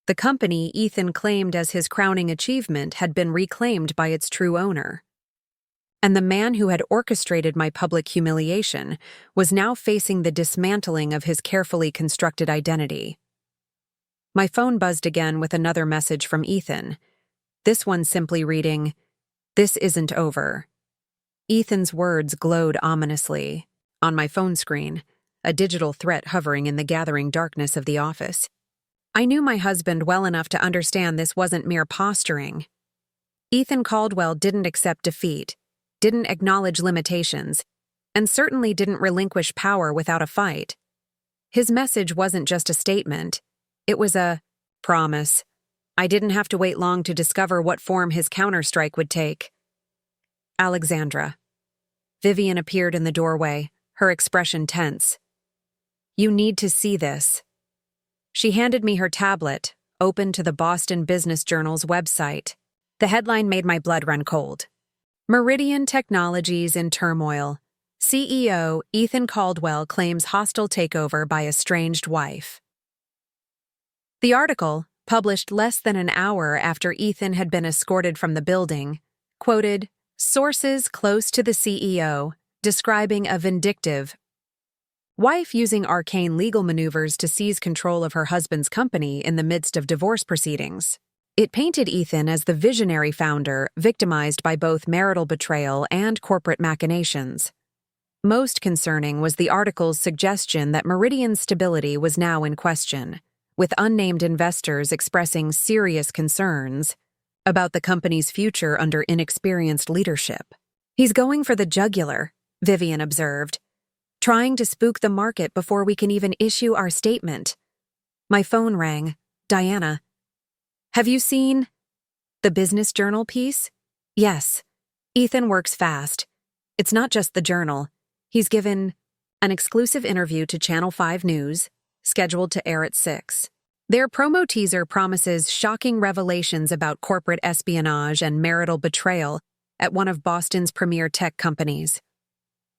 The company Ethan claimed as his crowning achievement had been reclaimed by its true owner. And the man who had orchestrated my public humiliation was now facing the dismantling of his carefully constructed identity. My phone buzzed again with another message from Ethan, this one simply reading, "This isn't over." Ethan's words glowed ominously. On my phone screen, a digital threat hovering in the gathering darkness of the office. I knew my husband well enough to understand this wasn't mere posturing. Ethan Caldwell didn't accept defeat, didn't acknowledge limitations, and certainly didn't relinquish power without a fight. His message wasn't just a statement, it was a promise. I didn't have to wait long to discover what form his counterstrike would take. Alexandra. Vivian appeared in the doorway, her expression tense. You need to see this. She handed me her tablet, open to the Boston Business Journal's website. The headline made my blood run cold. Meridian Technologies in turmoil. CEO Ethan Caldwell claims hostile takeover by estranged wife. The article, published less than an hour after Ethan had been escorted from the building, quoted sources close to the CEO describing a vindictive wife using arcane legal maneuvers to seize control of her husband's company in the midst of divorce proceedings. It painted Ethan as the visionary founder victimized by both marital betrayal and corporate machinations. Most concerning was the article's suggestion that Meridian's stability was now in question, with unnamed investors expressing serious concerns about the company's future under inexperienced leadership. He's going for the jugular, Vivian observed, trying to spook the market before we can even issue our statement. My phone rang. Diana. Have you seen the Business Journal piece? Yes. Ethan works fast. It's not just the Journal. He's given an exclusive interview to Channel 5 News, scheduled to air at 6. Their promo teaser promises shocking revelations about corporate espionage and marital betrayal at one of Boston's premier tech companies.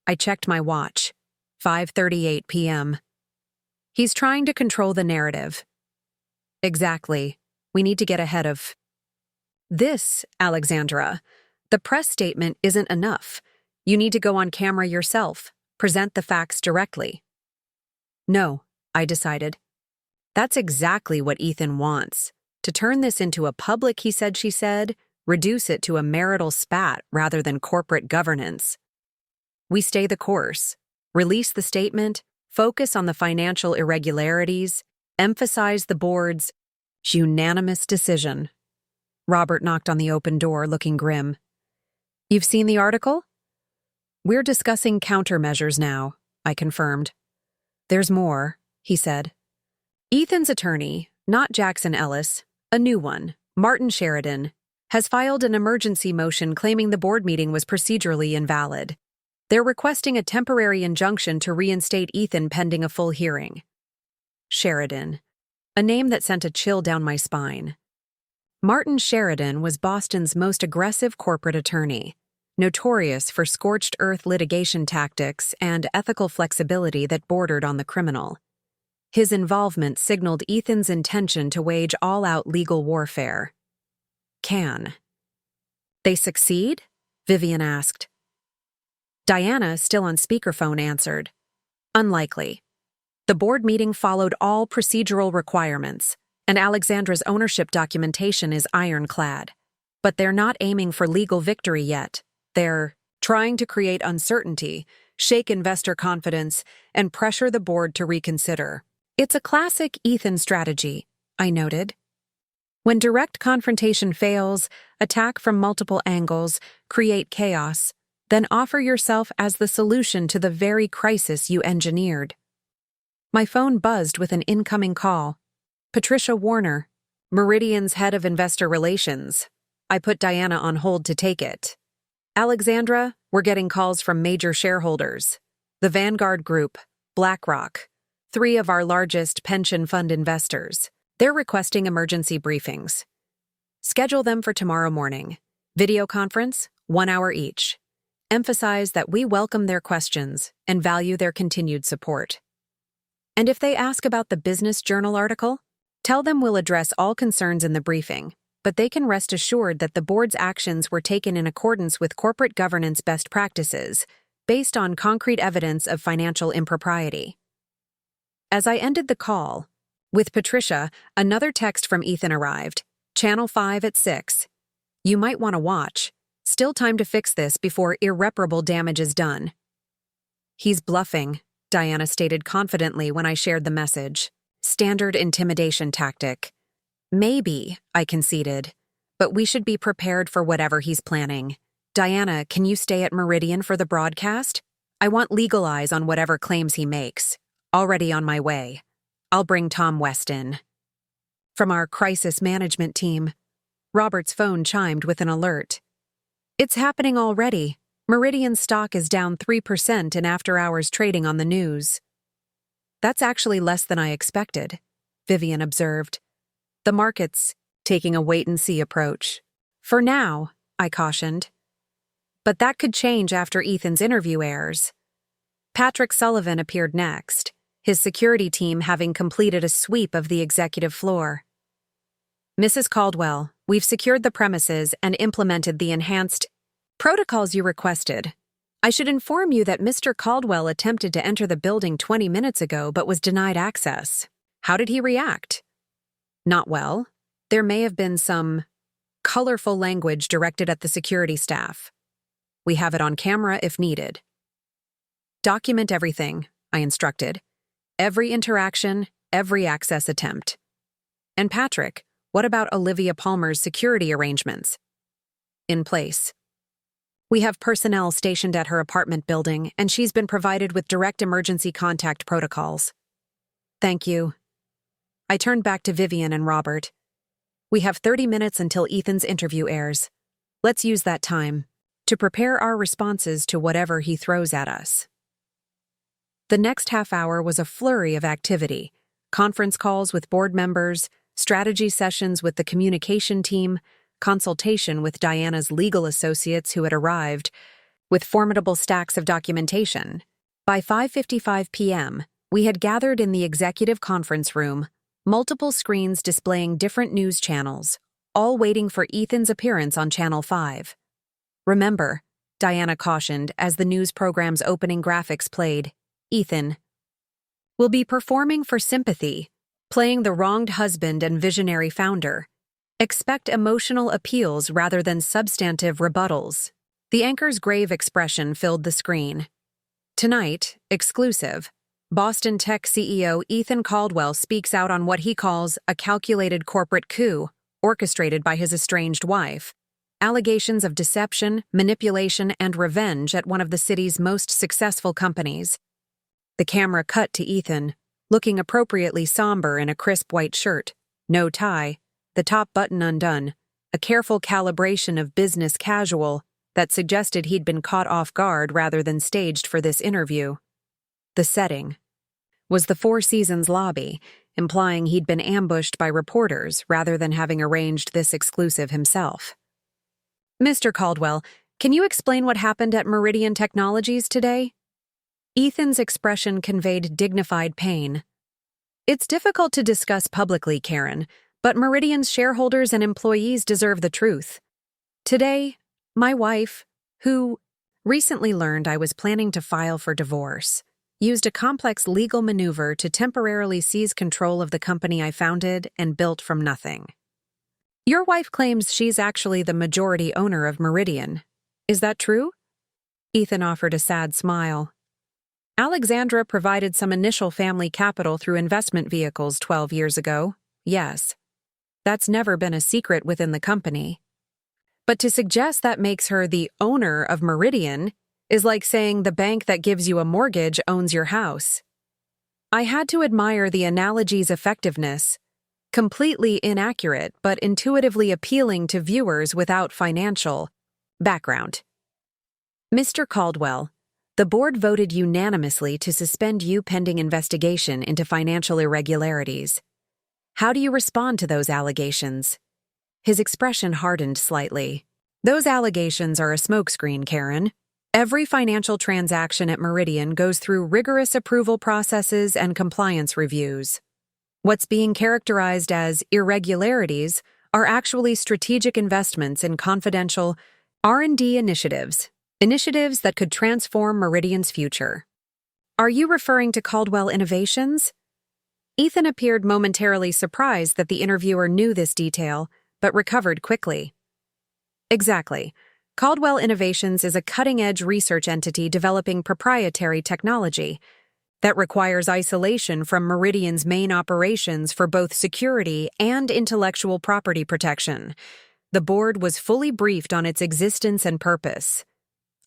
I checked my watch. 5:38 p.m. He's trying to control the narrative. Exactly. We need to get ahead of this, Alexandra. The press statement isn't enough. You need to go on camera yourself, present the facts directly. No, I decided. That's exactly what Ethan wants. To turn this into a public he said she said, reduce it to a marital spat rather than corporate governance. We stay the course, release the statement, focus on the financial irregularities, emphasize the board's unanimous decision. Robert knocked on the open door, looking grim. You've seen the article? We're discussing countermeasures now, I confirmed. There's more. he said. Ethan's attorney, not Jackson Ellis, a new one, Martin Sheridan, has filed an emergency motion claiming the board meeting was procedurally invalid. They're requesting a temporary injunction to reinstate Ethan pending a full hearing. Sheridan, a name that sent a chill down my spine. Martin Sheridan was Boston's most aggressive corporate attorney, notorious for scorched earth litigation tactics and ethical flexibility that bordered on the criminal. His involvement signaled Ethan's intention to wage all-out legal warfare. Can they succeed? Vivian asked. Diana, still on speakerphone, answered. Unlikely. The board meeting followed all procedural requirements, and Alexandra's ownership documentation is ironclad. But they're not aiming for legal victory yet. They're trying to create uncertainty, shake investor confidence, and pressure the board to reconsider. It's a classic Ethan strategy, I noted. When direct confrontation fails, attack from multiple angles, create chaos, then offer yourself as the solution to the very crisis you engineered. My phone buzzed with an incoming call. Patricia Warner, Meridian's head of investor relations. I put Diana on hold to take it. Alexandra, we're getting calls from major shareholders. The Vanguard Group, BlackRock, 3 of our largest pension fund investors. They're requesting emergency briefings. Schedule them for tomorrow morning. Video conference, 1 hour each. Emphasize that we welcome their questions and value their continued support. And if they ask about the Business Journal article, tell them we'll address all concerns in the briefing, but they can rest assured that the board's actions were taken in accordance with corporate governance best practices, based on concrete evidence of financial impropriety. As I ended the call, with Patricia, another text from Ethan arrived. Channel 5 at 6. You might want to watch. Still time to fix this before irreparable damage is done. He's bluffing, Diana stated confidently when I shared the message. Standard intimidation tactic. Maybe, I conceded, but we should be prepared for whatever he's planning. Diana, can you stay at Meridian for the broadcast? I want legal eyes on whatever claims he makes. Already on my way. I'll bring Tom West in. From our crisis management team, Robert's phone chimed with an alert. It's happening already. Meridian stock is down 3% in after-hours trading on the news. That's actually less than I expected, Vivian observed. The market's taking a wait-and-see approach. For now, I cautioned. But that could change after Ethan's interview airs. Patrick Sullivan appeared next, his security team having completed a sweep of the executive floor. Mrs. Caldwell, we've secured the premises and implemented the enhanced protocols you requested. I should inform you that Mr. Caldwell attempted to enter the building 20 minutes ago but was denied access. How did he react? Not well. There may have been some colorful language directed at the security staff. We have it on camera if needed. Document everything, I instructed. Every interaction, every access attempt. And Patrick, what about Olivia Palmer's security arrangements? In place. We have personnel stationed at her apartment building, and she's been provided with direct emergency contact protocols. Thank you. I turned back to Vivian and Robert. We have 30 minutes until Ethan's interview airs. Let's use that time to prepare our responses to whatever he throws at us. The next half hour was a flurry of activity, conference calls with board members, strategy sessions with the communication team, consultation with Diana's legal associates who had arrived, with formidable stacks of documentation. By 5:55 p.m., we had gathered in the executive conference room, multiple screens displaying different news channels, all waiting for Ethan's appearance on Channel 5. Remember, Diana cautioned as the news program's opening graphics played, Ethan will be performing for sympathy, playing the wronged husband and visionary founder. Expect emotional appeals rather than substantive rebuttals. The anchor's grave expression filled the screen. Tonight, exclusive, Boston Tech CEO Ethan Caldwell speaks out on what he calls a calculated corporate coup orchestrated by his estranged wife. Allegations of deception, manipulation, and revenge at one of the city's most successful companies. The camera cut to Ethan, looking appropriately somber in a crisp white shirt, no tie, the top button undone, a careful calibration of business casual that suggested he'd been caught off guard rather than staged for this interview. The setting was the Four Seasons lobby, implying he'd been ambushed by reporters rather than having arranged this exclusive himself. "Mr. Caldwell, can you explain what happened at Meridian Technologies today?" Ethan's expression conveyed dignified pain. "It's difficult to discuss publicly, Karen, but Meridian's shareholders and employees deserve the truth. Today, my wife, who recently learned I was planning to file for divorce, used a complex legal maneuver to temporarily seize control of the company I founded and built from nothing. Your wife claims she's actually the majority owner of Meridian. Is that true?" Ethan offered a sad smile. "Alexandra provided some initial family capital through investment vehicles 12 years ago, yes. That's never been a secret within the company. But to suggest that makes her the owner of Meridian is like saying the bank that gives you a mortgage owns your house." I had to admire the analogy's effectiveness. Completely inaccurate, but intuitively appealing to viewers without financial background. "Mr. Caldwell, the board voted unanimously to suspend you pending investigation into financial irregularities. How do you respond to those allegations?" His expression hardened slightly. "Those allegations are a smokescreen, Karen. Every financial transaction at Meridian goes through rigorous approval processes and compliance reviews. What's being characterized as irregularities are actually strategic investments in confidential R&D initiatives that could transform Meridian's future. Are you referring to Caldwell Innovations?" Ethan appeared momentarily surprised that the interviewer knew this detail, but recovered quickly. "Exactly. Caldwell Innovations is a cutting-edge research entity developing proprietary technology that requires isolation from Meridian's main operations for both security and intellectual property protection. The board was fully briefed on its existence and purpose.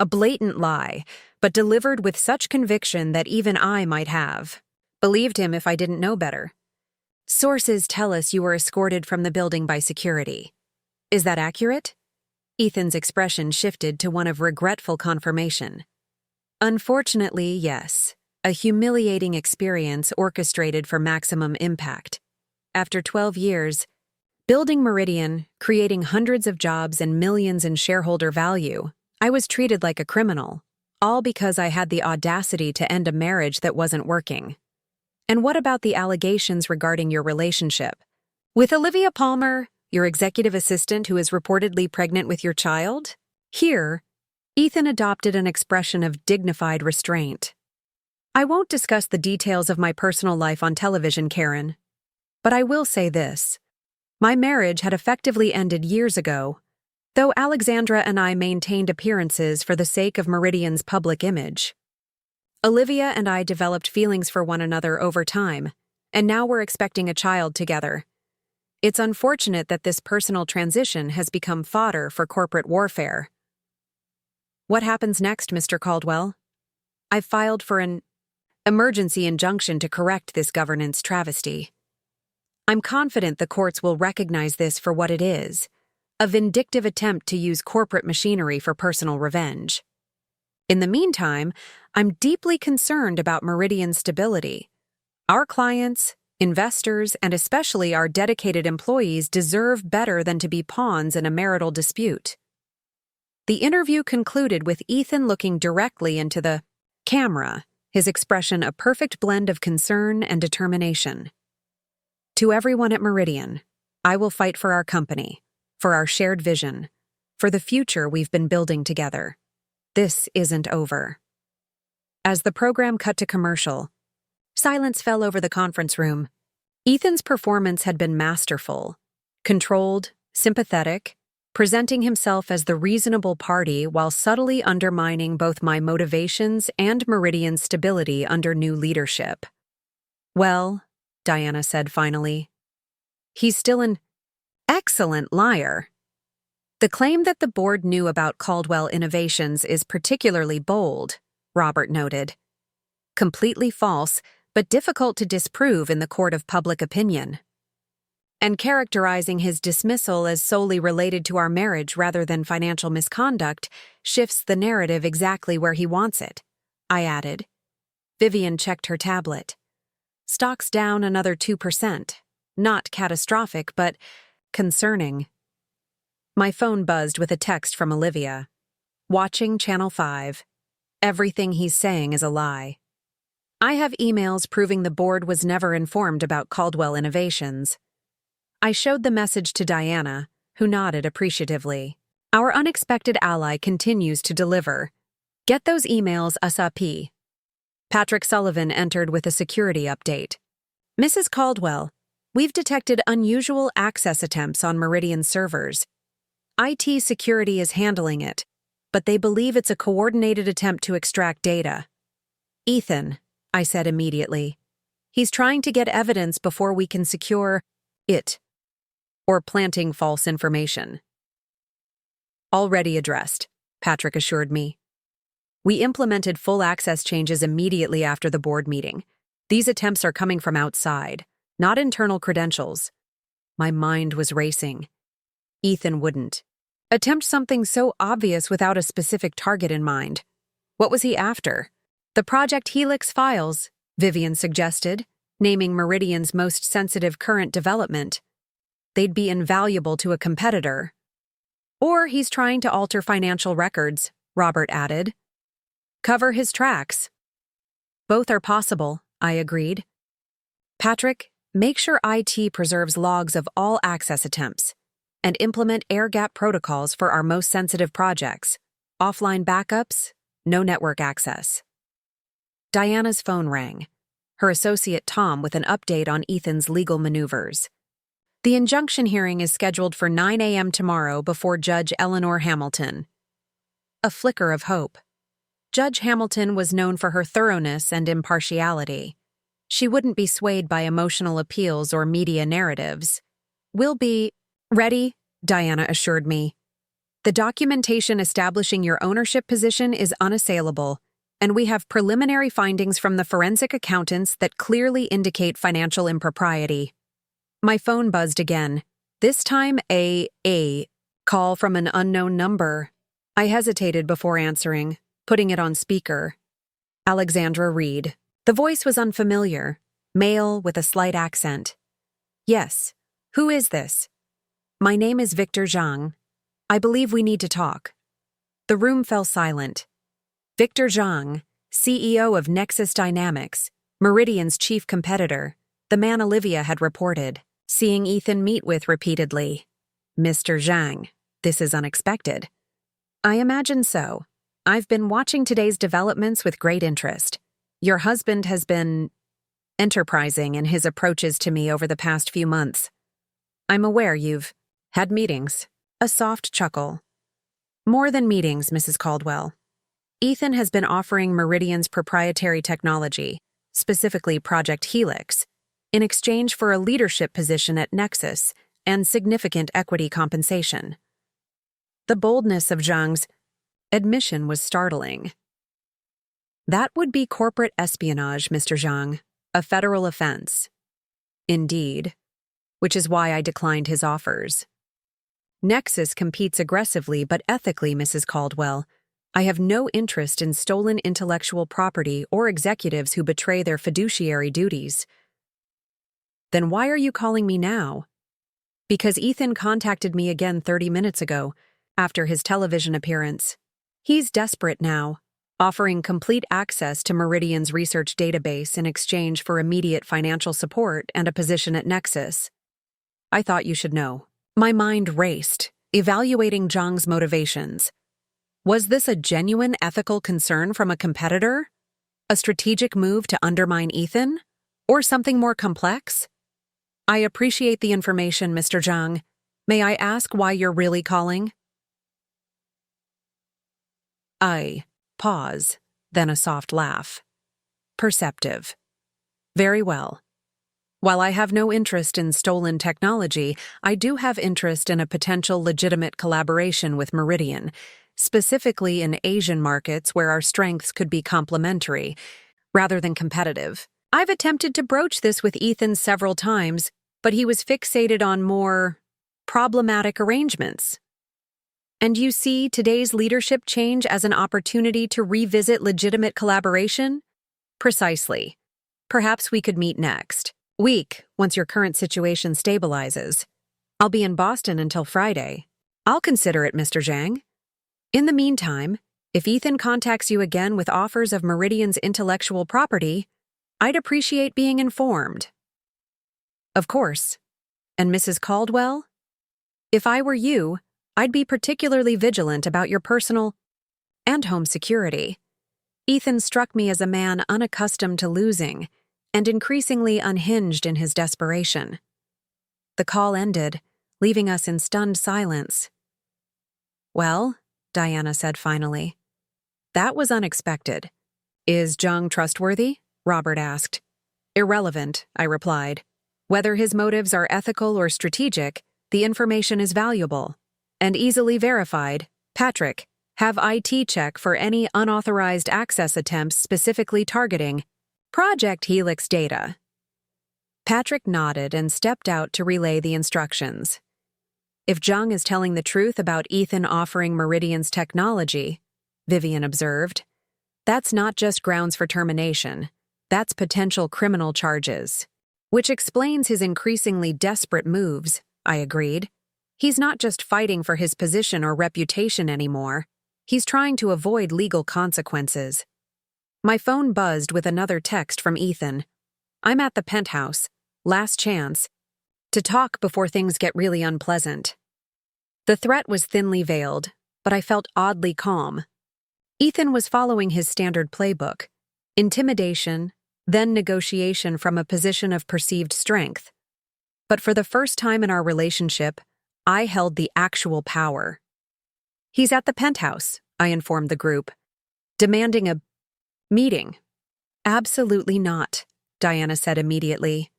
A blatant lie, but delivered with such conviction that even I might have believed him if I didn't know better. Sources tell us you were escorted from the building by security. Is that accurate?" Ethan's expression shifted to one of regretful confirmation. "Unfortunately, yes. A humiliating experience orchestrated for maximum impact. After 12 years, building Meridian, creating hundreds of jobs and millions in shareholder value, I was treated like a criminal, all because I had the audacity to end a marriage that wasn't working. And what about the allegations regarding your relationship with Olivia Palmer, your executive assistant who is reportedly pregnant with your child?" Here, Ethan adopted an expression of dignified restraint. "I won't discuss the details of my personal life on television, Karen. But I will say this. My marriage had effectively ended years ago, though Alexandra and I maintained appearances for the sake of Meridian's public image. Olivia and I developed feelings for one another over time, and now we're expecting a child together. It's unfortunate that this personal transition has become fodder for corporate warfare." "What happens next, Mr. Caldwell?" "I've filed for an emergency injunction to correct this governance travesty. I'm confident the courts will recognize this for what it is, a vindictive attempt to use corporate machinery for personal revenge. In the meantime, I'm deeply concerned about Meridian's stability. Our clients, investors, and especially our dedicated employees deserve better than to be pawns in a marital dispute." The interview concluded with Ethan looking directly into the camera, his expression a perfect blend of concern and determination. "To everyone at Meridian, I will fight for our company, for our shared vision, for the future we've been building together. This isn't over." As the program cut to commercial, silence fell over the conference room. Ethan's performance had been masterful, controlled, sympathetic, presenting himself as the reasonable party while subtly undermining both my motivations and Meridian's stability under new leadership. "Well," Diana said finally, "he's still an excellent liar." "The claim that the board knew about Caldwell Innovations is particularly bold," Robert noted. "Completely false. but difficult to disprove in the court of public opinion. And characterizing his dismissal as solely related to our marriage rather than financial misconduct shifts the narrative exactly where he wants it, I added. Vivian checked her tablet. Stocks down another 2%. Not catastrophic, but concerning. My phone buzzed with a text from Olivia. Watching Channel 5. Everything he's saying is a lie. I have emails proving the board was never informed about Caldwell Innovations. I showed the message to Diana, who nodded appreciatively. Our unexpected ally continues to deliver. Get those emails ASAP. Patrick Sullivan entered with a security update. Mrs. Caldwell, we've detected unusual access attempts on Meridian servers. IT security is handling it, but they believe it's a coordinated attempt to extract data. Ethan, I said immediately. He's trying to get evidence before we can secure it. Or planting false information. Already addressed, Patrick assured me. We implemented full access changes immediately after the board meeting. These attempts are coming from outside, not internal credentials. My mind was racing. Ethan wouldn't attempt something so obvious without a specific target in mind. What was he after? The Project Helix files, Vivian suggested, naming Meridian's most sensitive current development. They'd be invaluable to a competitor. Or he's trying to alter financial records, Robert added. Cover his tracks. Both are possible, I agreed. Patrick, make sure IT preserves logs of all access attempts and implement air-gap protocols for our most sensitive projects. Offline backups, no network access. Diana's phone rang, her associate Tom with an update on Ethan's legal maneuvers. The injunction hearing is scheduled for 9 a.m. tomorrow before Judge Eleanor Hamilton. A flicker of hope. Judge Hamilton was known for her thoroughness and impartiality. She wouldn't be swayed by emotional appeals or media narratives. We'll be ready, Diana assured me. The documentation establishing your ownership position is unassailable, and we have preliminary findings from the forensic accountants that clearly indicate financial impropriety. My phone buzzed again. This time a call from an unknown number. I hesitated before answering, putting it on speaker. Alexandra Reed. The voice was unfamiliar, male with a slight accent. Yes. Who is this? My name is Victor Zhang. I believe we need to talk. The room fell silent. Victor Zhang, CEO of Nexus Dynamics, Meridian's chief competitor, the man Olivia had reported. Seeing Ethan meet with repeatedly. Mr. Zhang, this is unexpected. I imagine so. I've been watching today's developments with great interest. Your husband has been enterprising in his approaches to me over the past few months. I'm aware you've had meetings. A soft chuckle. More than meetings, Mrs. Caldwell. Ethan has been offering Meridian's proprietary technology, specifically Project Helix, in exchange for a leadership position at Nexus and significant equity compensation. The boldness of Zhang's admission was startling. That would be corporate espionage, Mr. Zhang, a federal offense. Indeed, which is why I declined his offers. Nexus competes aggressively but ethically, Mrs. Caldwell. I have no interest in stolen intellectual property or executives who betray their fiduciary duties. Then why are you calling me now? Because Ethan contacted me again 30 minutes ago, after his television appearance. He's desperate now, offering complete access to Meridian's research database in exchange for immediate financial support and a position at Nexus. I thought you should know. My mind raced, evaluating Zhang's motivations. Was this a genuine ethical concern from a competitor? A strategic move to undermine Ethan? Or something more complex? I appreciate the information, Mr. Zhang. May I ask why you're really calling? I pause, then a soft laugh. Perceptive. Very well. While I have no interest in stolen technology, I do have interest in a potential legitimate collaboration with Meridian, specifically in Asian markets where our strengths could be complementary, rather than competitive. I've attempted to broach this with Ethan several times, but he was fixated on more problematic arrangements. And you see today's leadership change as an opportunity to revisit legitimate collaboration? Precisely. Perhaps we could meet next week, once your current situation stabilizes. I'll be in Boston until Friday. I'll consider it, Mr. Zhang. In the meantime, if Ethan contacts you again with offers of Meridian's intellectual property, I'd appreciate being informed. Of course. And Mrs. Caldwell? If I were you, I'd be particularly vigilant about your personal and home security. Ethan struck me as a man unaccustomed to losing and increasingly unhinged in his desperation. The call ended, leaving us in stunned silence. Well, Diana said finally. That was unexpected. Is Zhang trustworthy? Robert asked. Irrelevant, I replied. Whether his motives are ethical or strategic, the information is valuable and easily verified. Patrick, have IT check for any unauthorized access attempts specifically targeting Project Helix data. Patrick nodded and stepped out to relay the instructions. If Zhang is telling the truth about Ethan offering Meridian's technology, Vivian observed, that's not just grounds for termination, that's potential criminal charges. Which explains his increasingly desperate moves, I agreed. He's not just fighting for his position or reputation anymore. He's trying to avoid legal consequences. My phone buzzed with another text from Ethan. I'm at the penthouse. Last chance. To talk before things get really unpleasant. The threat was thinly veiled, but I felt oddly calm. Ethan was following his standard playbook. Intimidation, then negotiation from a position of perceived strength. But for the first time in our relationship, I held the actual power. He's at the penthouse, I informed the group, demanding a meeting. Absolutely not, Diana said immediately.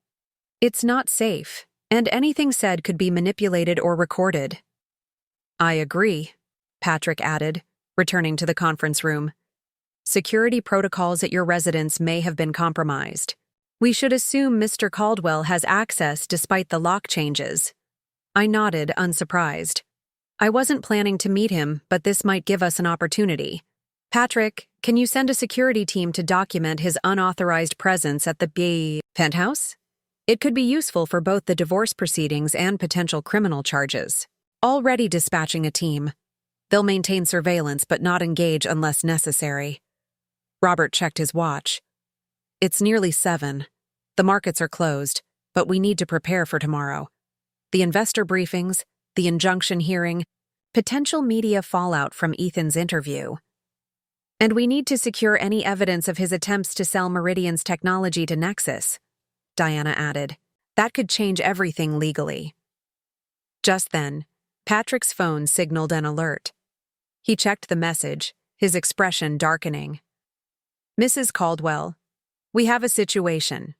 It's not safe, and anything said could be manipulated or recorded. I agree, Patrick added, returning to the conference room. Security protocols at your residence may have been compromised. We should assume Mr. Caldwell has access despite the lock changes. I nodded, unsurprised. I wasn't planning to meet him, but this might give us an opportunity. Patrick, can you send a security team to document his unauthorized presence at the penthouse? It could be useful for both the divorce proceedings and potential criminal charges. Already dispatching a team. They'll maintain surveillance but not engage unless necessary. Robert checked his watch. It's nearly 7. The markets are closed, but we need to prepare for tomorrow. The investor briefings, the injunction hearing, potential media fallout from Ethan's interview. And we need to secure any evidence of his attempts to sell Meridian's technology to Nexus, Diana added. That could change everything legally. Just then, Patrick's phone signaled an alert. He checked the message, his expression darkening. Mrs. Caldwell, we have a situation.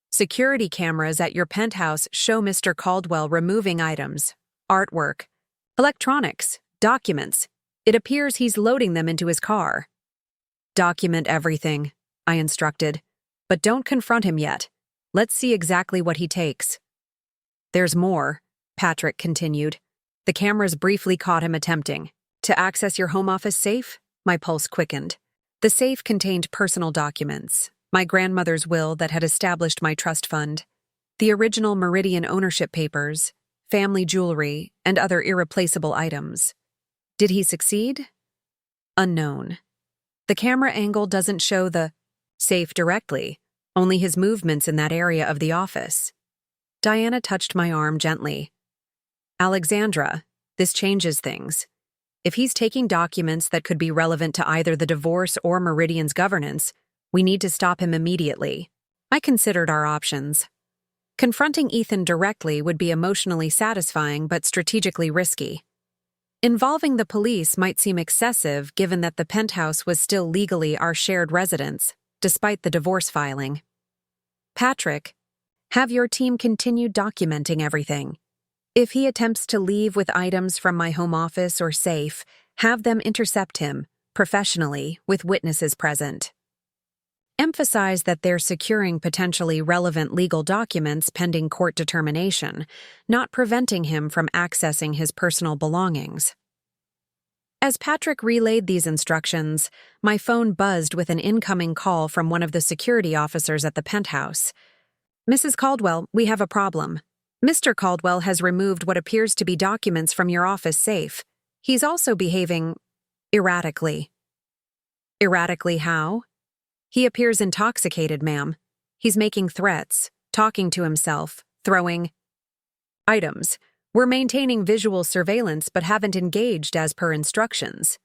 Security cameras at your penthouse show Mr. Caldwell removing items, artwork, electronics, documents. It appears he's loading them into his car. Document everything, I instructed, but don't confront him yet. Let's see exactly what he takes. There's more, Patrick continued. The cameras briefly caught him attempting to access your home office safe. My pulse quickened. The safe contained personal documents, my grandmother's will that had established my trust fund, the original Meridian ownership papers, family jewelry, and other irreplaceable items. Did he succeed? Unknown. The camera angle doesn't show the safe directly, only his movements in that area of the office. Diana touched my arm gently. Alexandra, this changes things. If he's taking documents that could be relevant to either the divorce or Meridian's governance, we need to stop him immediately. I considered our options. Confronting Ethan directly would be emotionally satisfying but strategically risky. Involving the police might seem excessive given that the penthouse was still legally our shared residence, despite the divorce filing. Patrick, have your team continue documenting everything. If he attempts to leave with items from my home office or safe, have them intercept him, professionally, with witnesses present. emphasize that they're securing potentially relevant legal documents pending court determination, not preventing him from accessing his personal belongings. As Patrick relayed these instructions, my phone buzzed with an incoming call from one of the security officers at the penthouse. "Mrs. Caldwell, we have a problem. Mr. Caldwell has removed what appears to be documents from your office safe. He's also behaving erratically." "Erratically how?" "He appears intoxicated, ma'am. He's making threats, talking to himself, throwing items. We're maintaining visual surveillance but haven't engaged as per instructions."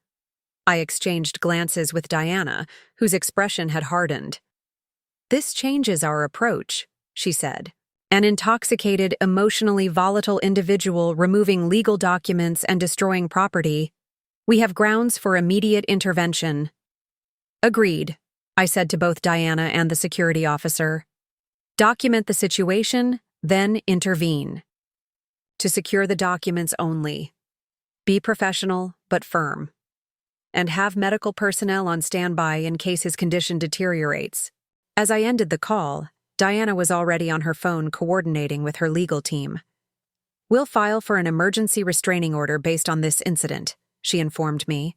I exchanged glances with Diana, whose expression had hardened. "This changes our approach," she said. "An intoxicated, emotionally volatile individual removing legal documents and destroying property. We have grounds for immediate intervention." "Agreed," I said to both Diana and the security officer. "Document the situation, then intervene. To secure the documents only. Be professional, but firm. And have medical personnel on standby in case his condition deteriorates." As I ended the call, Diana was already on her phone coordinating with her legal team. "We'll file for an emergency restraining order based on this incident," she informed me.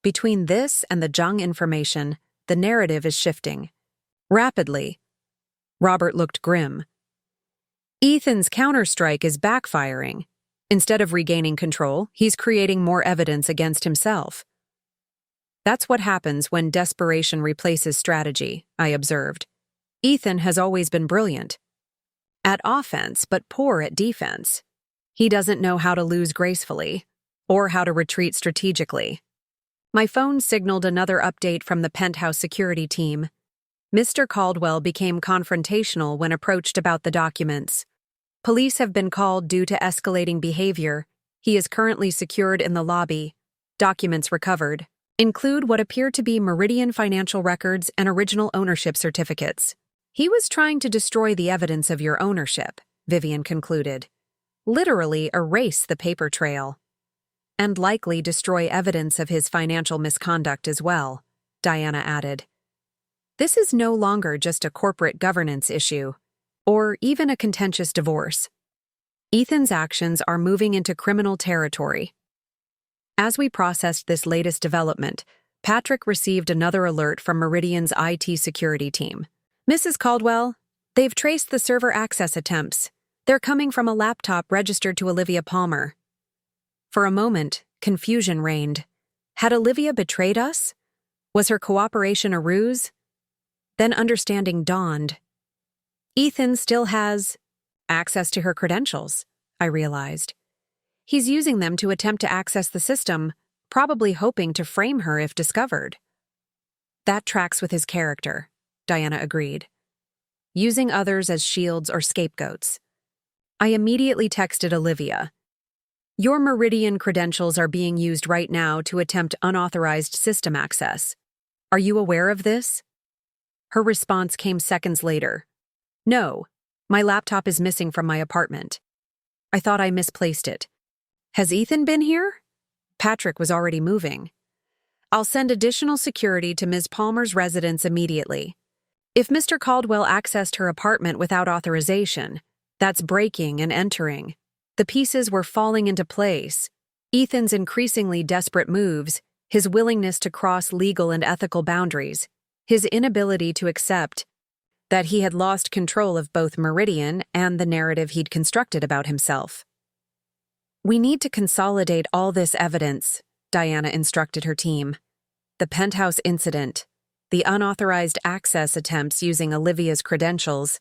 "Between this and the Jung information, the narrative is shifting. Rapidly." Robert looked grim. "Ethan's counterstrike is backfiring. Instead of regaining control, he's creating more evidence against himself." "That's what happens when desperation replaces strategy," I observed. "Ethan has always been brilliant at offense but poor at defense. He doesn't know how to lose gracefully or how to retreat strategically." My phone signaled another update from the penthouse security team. Mr. Caldwell became confrontational when approached about the documents. "Police have been called due to escalating behavior. He is currently secured in the lobby. Documents recovered include what appear to be Meridian financial records and original ownership certificates." "He was trying to destroy the evidence of your ownership," Vivian concluded. "Literally erase the paper trail. And likely destroy evidence of his financial misconduct as well," Diana added. "This is no longer just a corporate governance issue, or even a contentious divorce. Ethan's actions are moving into criminal territory." As we processed this latest development, Patrick received another alert from Meridian's IT security team. "Mrs. Caldwell, they've traced the server access attempts. They're coming from a laptop registered to Olivia Palmer." For a moment, confusion reigned. Had Olivia betrayed us? Was her cooperation a ruse? Then understanding dawned. "Ethan still has access to her credentials," I realized. "He's using them to attempt to access the system, probably hoping to frame her if discovered." "That tracks with his character," Diana agreed. "Using others as shields or scapegoats." I immediately texted Olivia. "Your Meridian credentials are being used right now to attempt unauthorized system access. Are you aware of this?" Her response came seconds later. "No, my laptop is missing from my apartment. I thought I misplaced it. Has Ethan been here?" Patrick was already moving. "I'll send additional security to Ms. Palmer's residence immediately. If Mr. Caldwell accessed her apartment without authorization, that's breaking and entering. The pieces were falling into place. Ethan's increasingly desperate moves, his willingness to cross legal and ethical boundaries, his inability to accept that he had lost control of both Meridian and the narrative he'd constructed about himself. "We need to consolidate all this evidence," Diana instructed her team. The penthouse incident, the unauthorized access attempts using Olivia's credentials,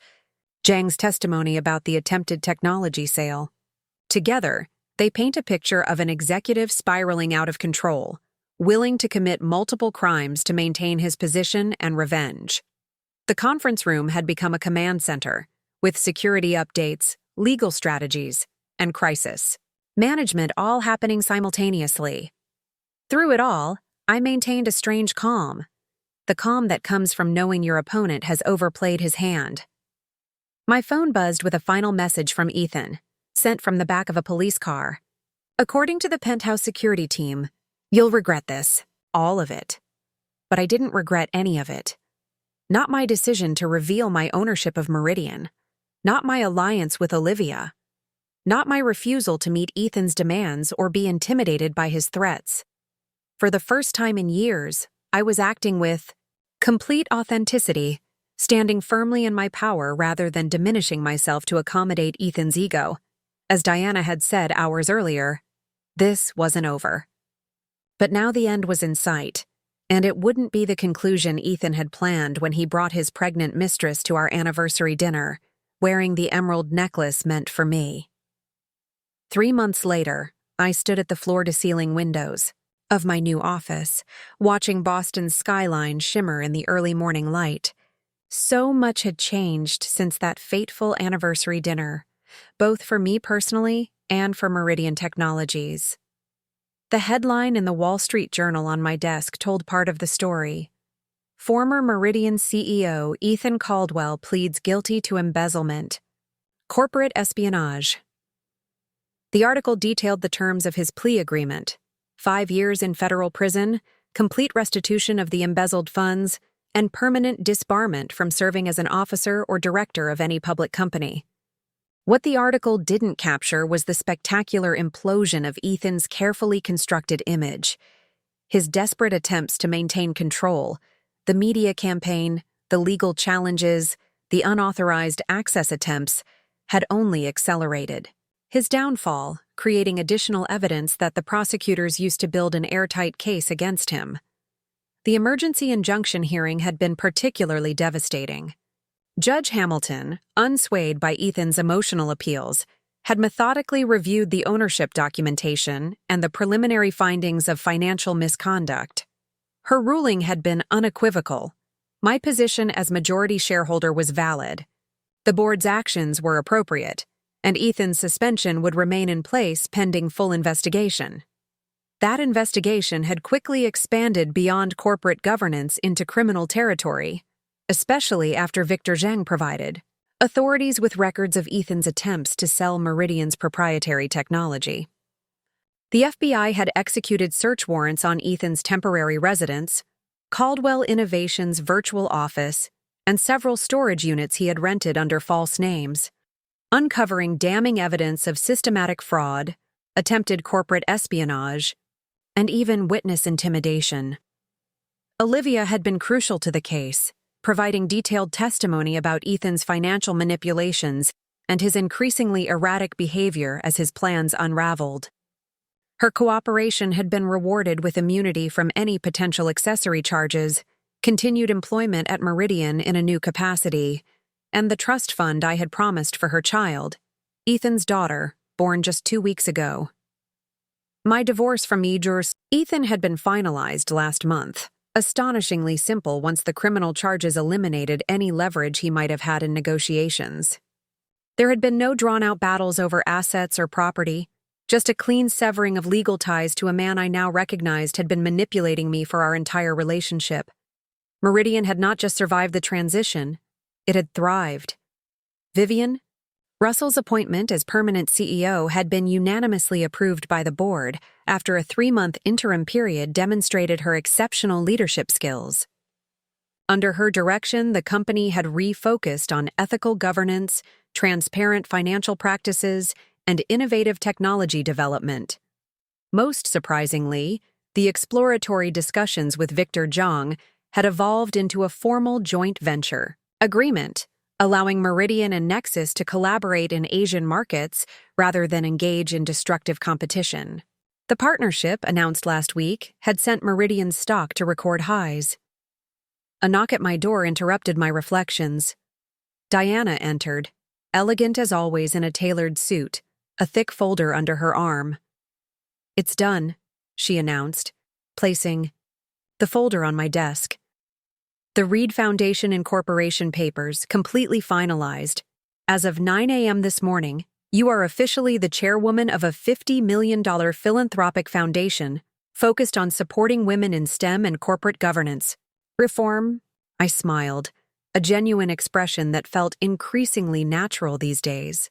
Zhang's testimony about the attempted technology sale. Together, they paint a picture of an executive spiraling out of control, willing to commit multiple crimes to maintain his position and revenge. The conference room had become a command center, with security updates, legal strategies, and crisis management all happening simultaneously. Through it all, I maintained a strange calm, the calm that comes from knowing your opponent has overplayed his hand. My phone buzzed with a final message from Ethan, sent from the back of a police car. "According to the penthouse security team, you'll regret this, all of it." But I didn't regret any of it. Not my decision to reveal my ownership of Meridian. Not my alliance with Olivia. Not my refusal to meet Ethan's demands or be intimidated by his threats. For the first time in years, I was acting with complete authenticity, standing firmly in my power rather than diminishing myself to accommodate Ethan's ego. As Diana had said hours earlier, this wasn't over. But now the end was in sight, and it wouldn't be the conclusion Ethan had planned when he brought his pregnant mistress to our anniversary dinner, wearing the emerald necklace meant for me. 3 months later, I stood at the floor-to-ceiling windows of my new office, watching Boston's skyline shimmer in the early morning light. So much had changed since that fateful anniversary dinner, both for me personally and for Meridian Technologies. The headline in the Wall Street Journal on my desk told part of the story. Former Meridian CEO Ethan Caldwell pleads guilty to embezzlement. Corporate espionage. The article detailed the terms of his plea agreement: 5 years in federal prison, complete restitution of the embezzled funds, and permanent disbarment from serving as an officer or director of any public company. What the article didn't capture was the spectacular implosion of Ethan's carefully constructed image. His desperate attempts to maintain control, the media campaign, the legal challenges, the unauthorized access attempts, had only accelerated. His downfall, creating additional evidence that the prosecutors used to build an airtight case against him. The emergency injunction hearing had been particularly devastating. Judge Hamilton, unswayed by Ethan's emotional appeals, had methodically reviewed the ownership documentation and the preliminary findings of financial misconduct. Her ruling had been unequivocal. My position as majority shareholder was valid. The board's actions were appropriate, and Ethan's suspension would remain in place pending full investigation. That investigation had quickly expanded beyond corporate governance into criminal territory, especially after Victor Zhang provided authorities with records of Ethan's attempts to sell Meridian's proprietary technology. The FBI had executed search warrants on Ethan's temporary residence, Caldwell Innovations' virtual office, and several storage units he had rented under false names, uncovering damning evidence of systematic fraud, attempted corporate espionage, and even witness intimidation. Olivia had been crucial to the case, providing detailed testimony about Ethan's financial manipulations and his increasingly erratic behavior as his plans unraveled. Her cooperation had been rewarded with immunity from any potential accessory charges, continued employment at Meridian in a new capacity, and the trust fund I had promised for her child, Ethan's daughter, born just 2 weeks ago. My divorce from Ethan had been finalized last month, astonishingly simple once the criminal charges eliminated any leverage he might have had in negotiations. There had been no drawn-out battles over assets or property, just a clean severing of legal ties to a man I now recognized had been manipulating me for our entire relationship. Meridian had not just survived the transition, it had thrived. Vivian, Russell's appointment as permanent CEO had been unanimously approved by the board after a 3-month interim period demonstrated her exceptional leadership skills. Under her direction, the company had refocused on ethical governance, transparent financial practices, and innovative technology development. Most surprisingly, the exploratory discussions with Victor Zhang had evolved into a formal joint venture agreement, allowing Meridian and Nexus to collaborate in Asian markets rather than engage in destructive competition. The partnership, announced last week, had sent Meridian's stock to record highs. A knock at my door interrupted my reflections. Diana entered, elegant as always in a tailored suit, a thick folder under her arm. "It's done," she announced, placing the folder on my desk. The Reed Foundation Incorporation papers, completely finalized. As of 9 a.m. this morning, you are officially the chairwoman of a $50 million philanthropic foundation focused on supporting women in STEM and corporate governance. Reform? I smiled, a genuine expression that felt increasingly natural these days.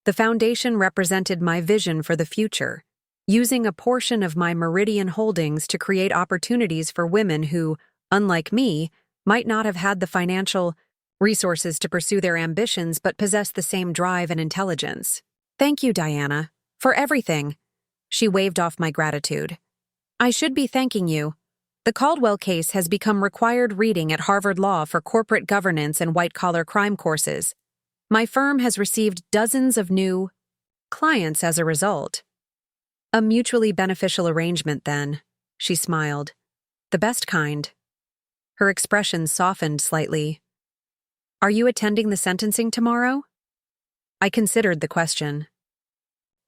The foundation represented my vision for the future, using a portion of my Meridian holdings to create opportunities for women who, unlike me, might not have had the financial resources to pursue their ambitions but possessed the same drive and intelligence. Thank you, Diana, for everything. She waved off my gratitude. I should be thanking you. The Caldwell case has become required reading at Harvard Law for corporate governance and white-collar crime courses. My firm has received dozens of new clients as a result. A mutually beneficial arrangement, then, she smiled. The best kind. Her expression softened slightly. Are you attending the sentencing tomorrow? I considered the question.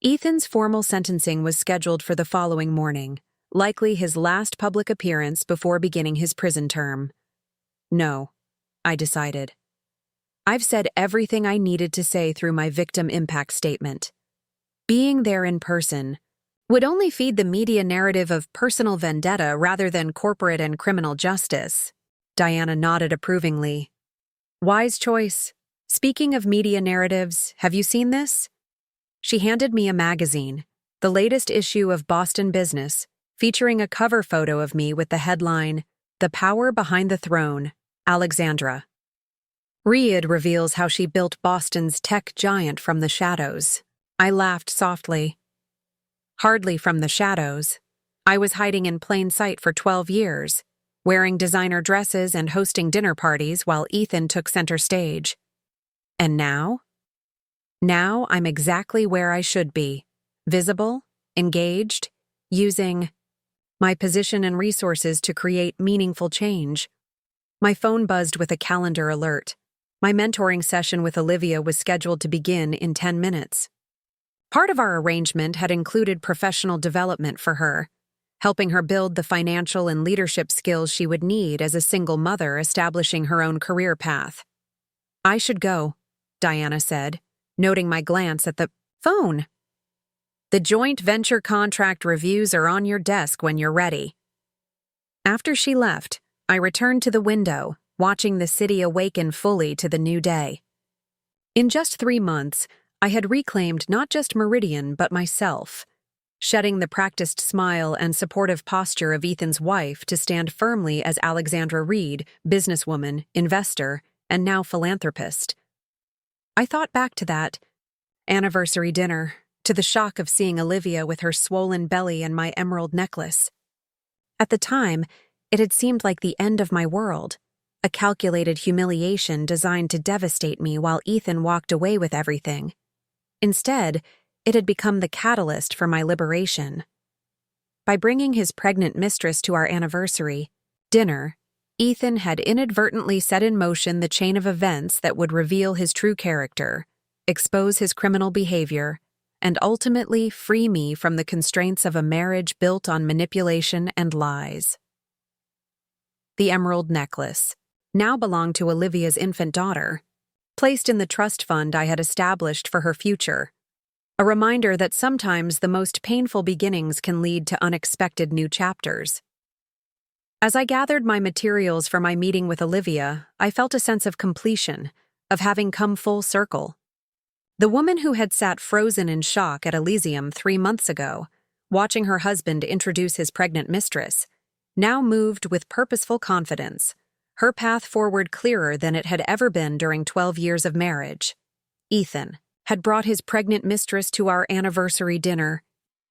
Ethan's formal sentencing was scheduled for the following morning, likely his last public appearance before beginning his prison term. No, I decided. I've said everything I needed to say through my victim impact statement. Being there in person would only feed the media narrative of personal vendetta rather than corporate and criminal justice. Diana nodded approvingly. Wise choice. Speaking of media narratives, have you seen this? She handed me a magazine, the latest issue of Boston Business, featuring a cover photo of me with the headline, "The Power Behind the Throne, Alexandra." Reid reveals how she built Boston's tech giant from the shadows. I laughed softly. Hardly from the shadows. I was hiding in plain sight for 12 years, wearing designer dresses and hosting dinner parties while Ethan took center stage. And now? Now I'm exactly where I should be, visible, engaged, using my position and resources to create meaningful change. My phone buzzed with a calendar alert. My mentoring session with Olivia was scheduled to begin in 10 minutes. Part of our arrangement had included professional development for her, helping her build the financial and leadership skills she would need as a single mother establishing her own career path. I should go, Diana said, noting my glance at the phone. The joint venture contract reviews are on your desk when you're ready. After she left, I returned to the window, watching the city awaken fully to the new day. In just 3 months, I had reclaimed not just Meridian but myself, shedding the practiced smile and supportive posture of Ethan's wife to stand firmly as Alexandra Reid, businesswoman, investor, and now philanthropist. I thought back to that anniversary dinner, to the shock of seeing Olivia with her swollen belly and my emerald necklace. At the time, it had seemed like the end of my world, a calculated humiliation designed to devastate me while Ethan walked away with everything. Instead, it had become the catalyst for my liberation. By bringing his pregnant mistress to our anniversary dinner, Ethan had inadvertently set in motion the chain of events that would reveal his true character, expose his criminal behavior, and ultimately free me from the constraints of a marriage built on manipulation and lies. The emerald necklace now belonged to Olivia's infant daughter, placed in the trust fund I had established for her future, a reminder that sometimes the most painful beginnings can lead to unexpected new chapters. As I gathered my materials for my meeting with Olivia, I felt a sense of completion, of having come full circle. The woman who had sat frozen in shock at Elysium 3 months ago, watching her husband introduce his pregnant mistress, now moved with purposeful confidence, her path forward clearer than it had ever been during 12 years of marriage. Ethan had brought his pregnant mistress to our anniversary dinner,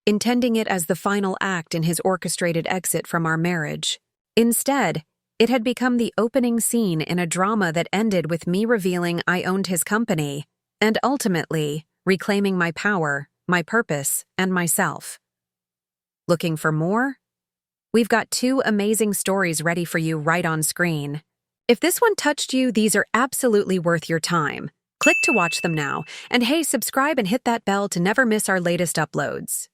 intending it as the final act in his orchestrated exit from our marriage. Instead, it had become the opening scene in a drama that ended with me revealing I owned his company, and ultimately reclaiming my power, my purpose, and myself. Looking for more? We've got 2 amazing stories ready for you right on screen. If this one touched you, these are absolutely worth your time. Click to watch them now, and hey, subscribe and hit that bell to never miss our latest uploads.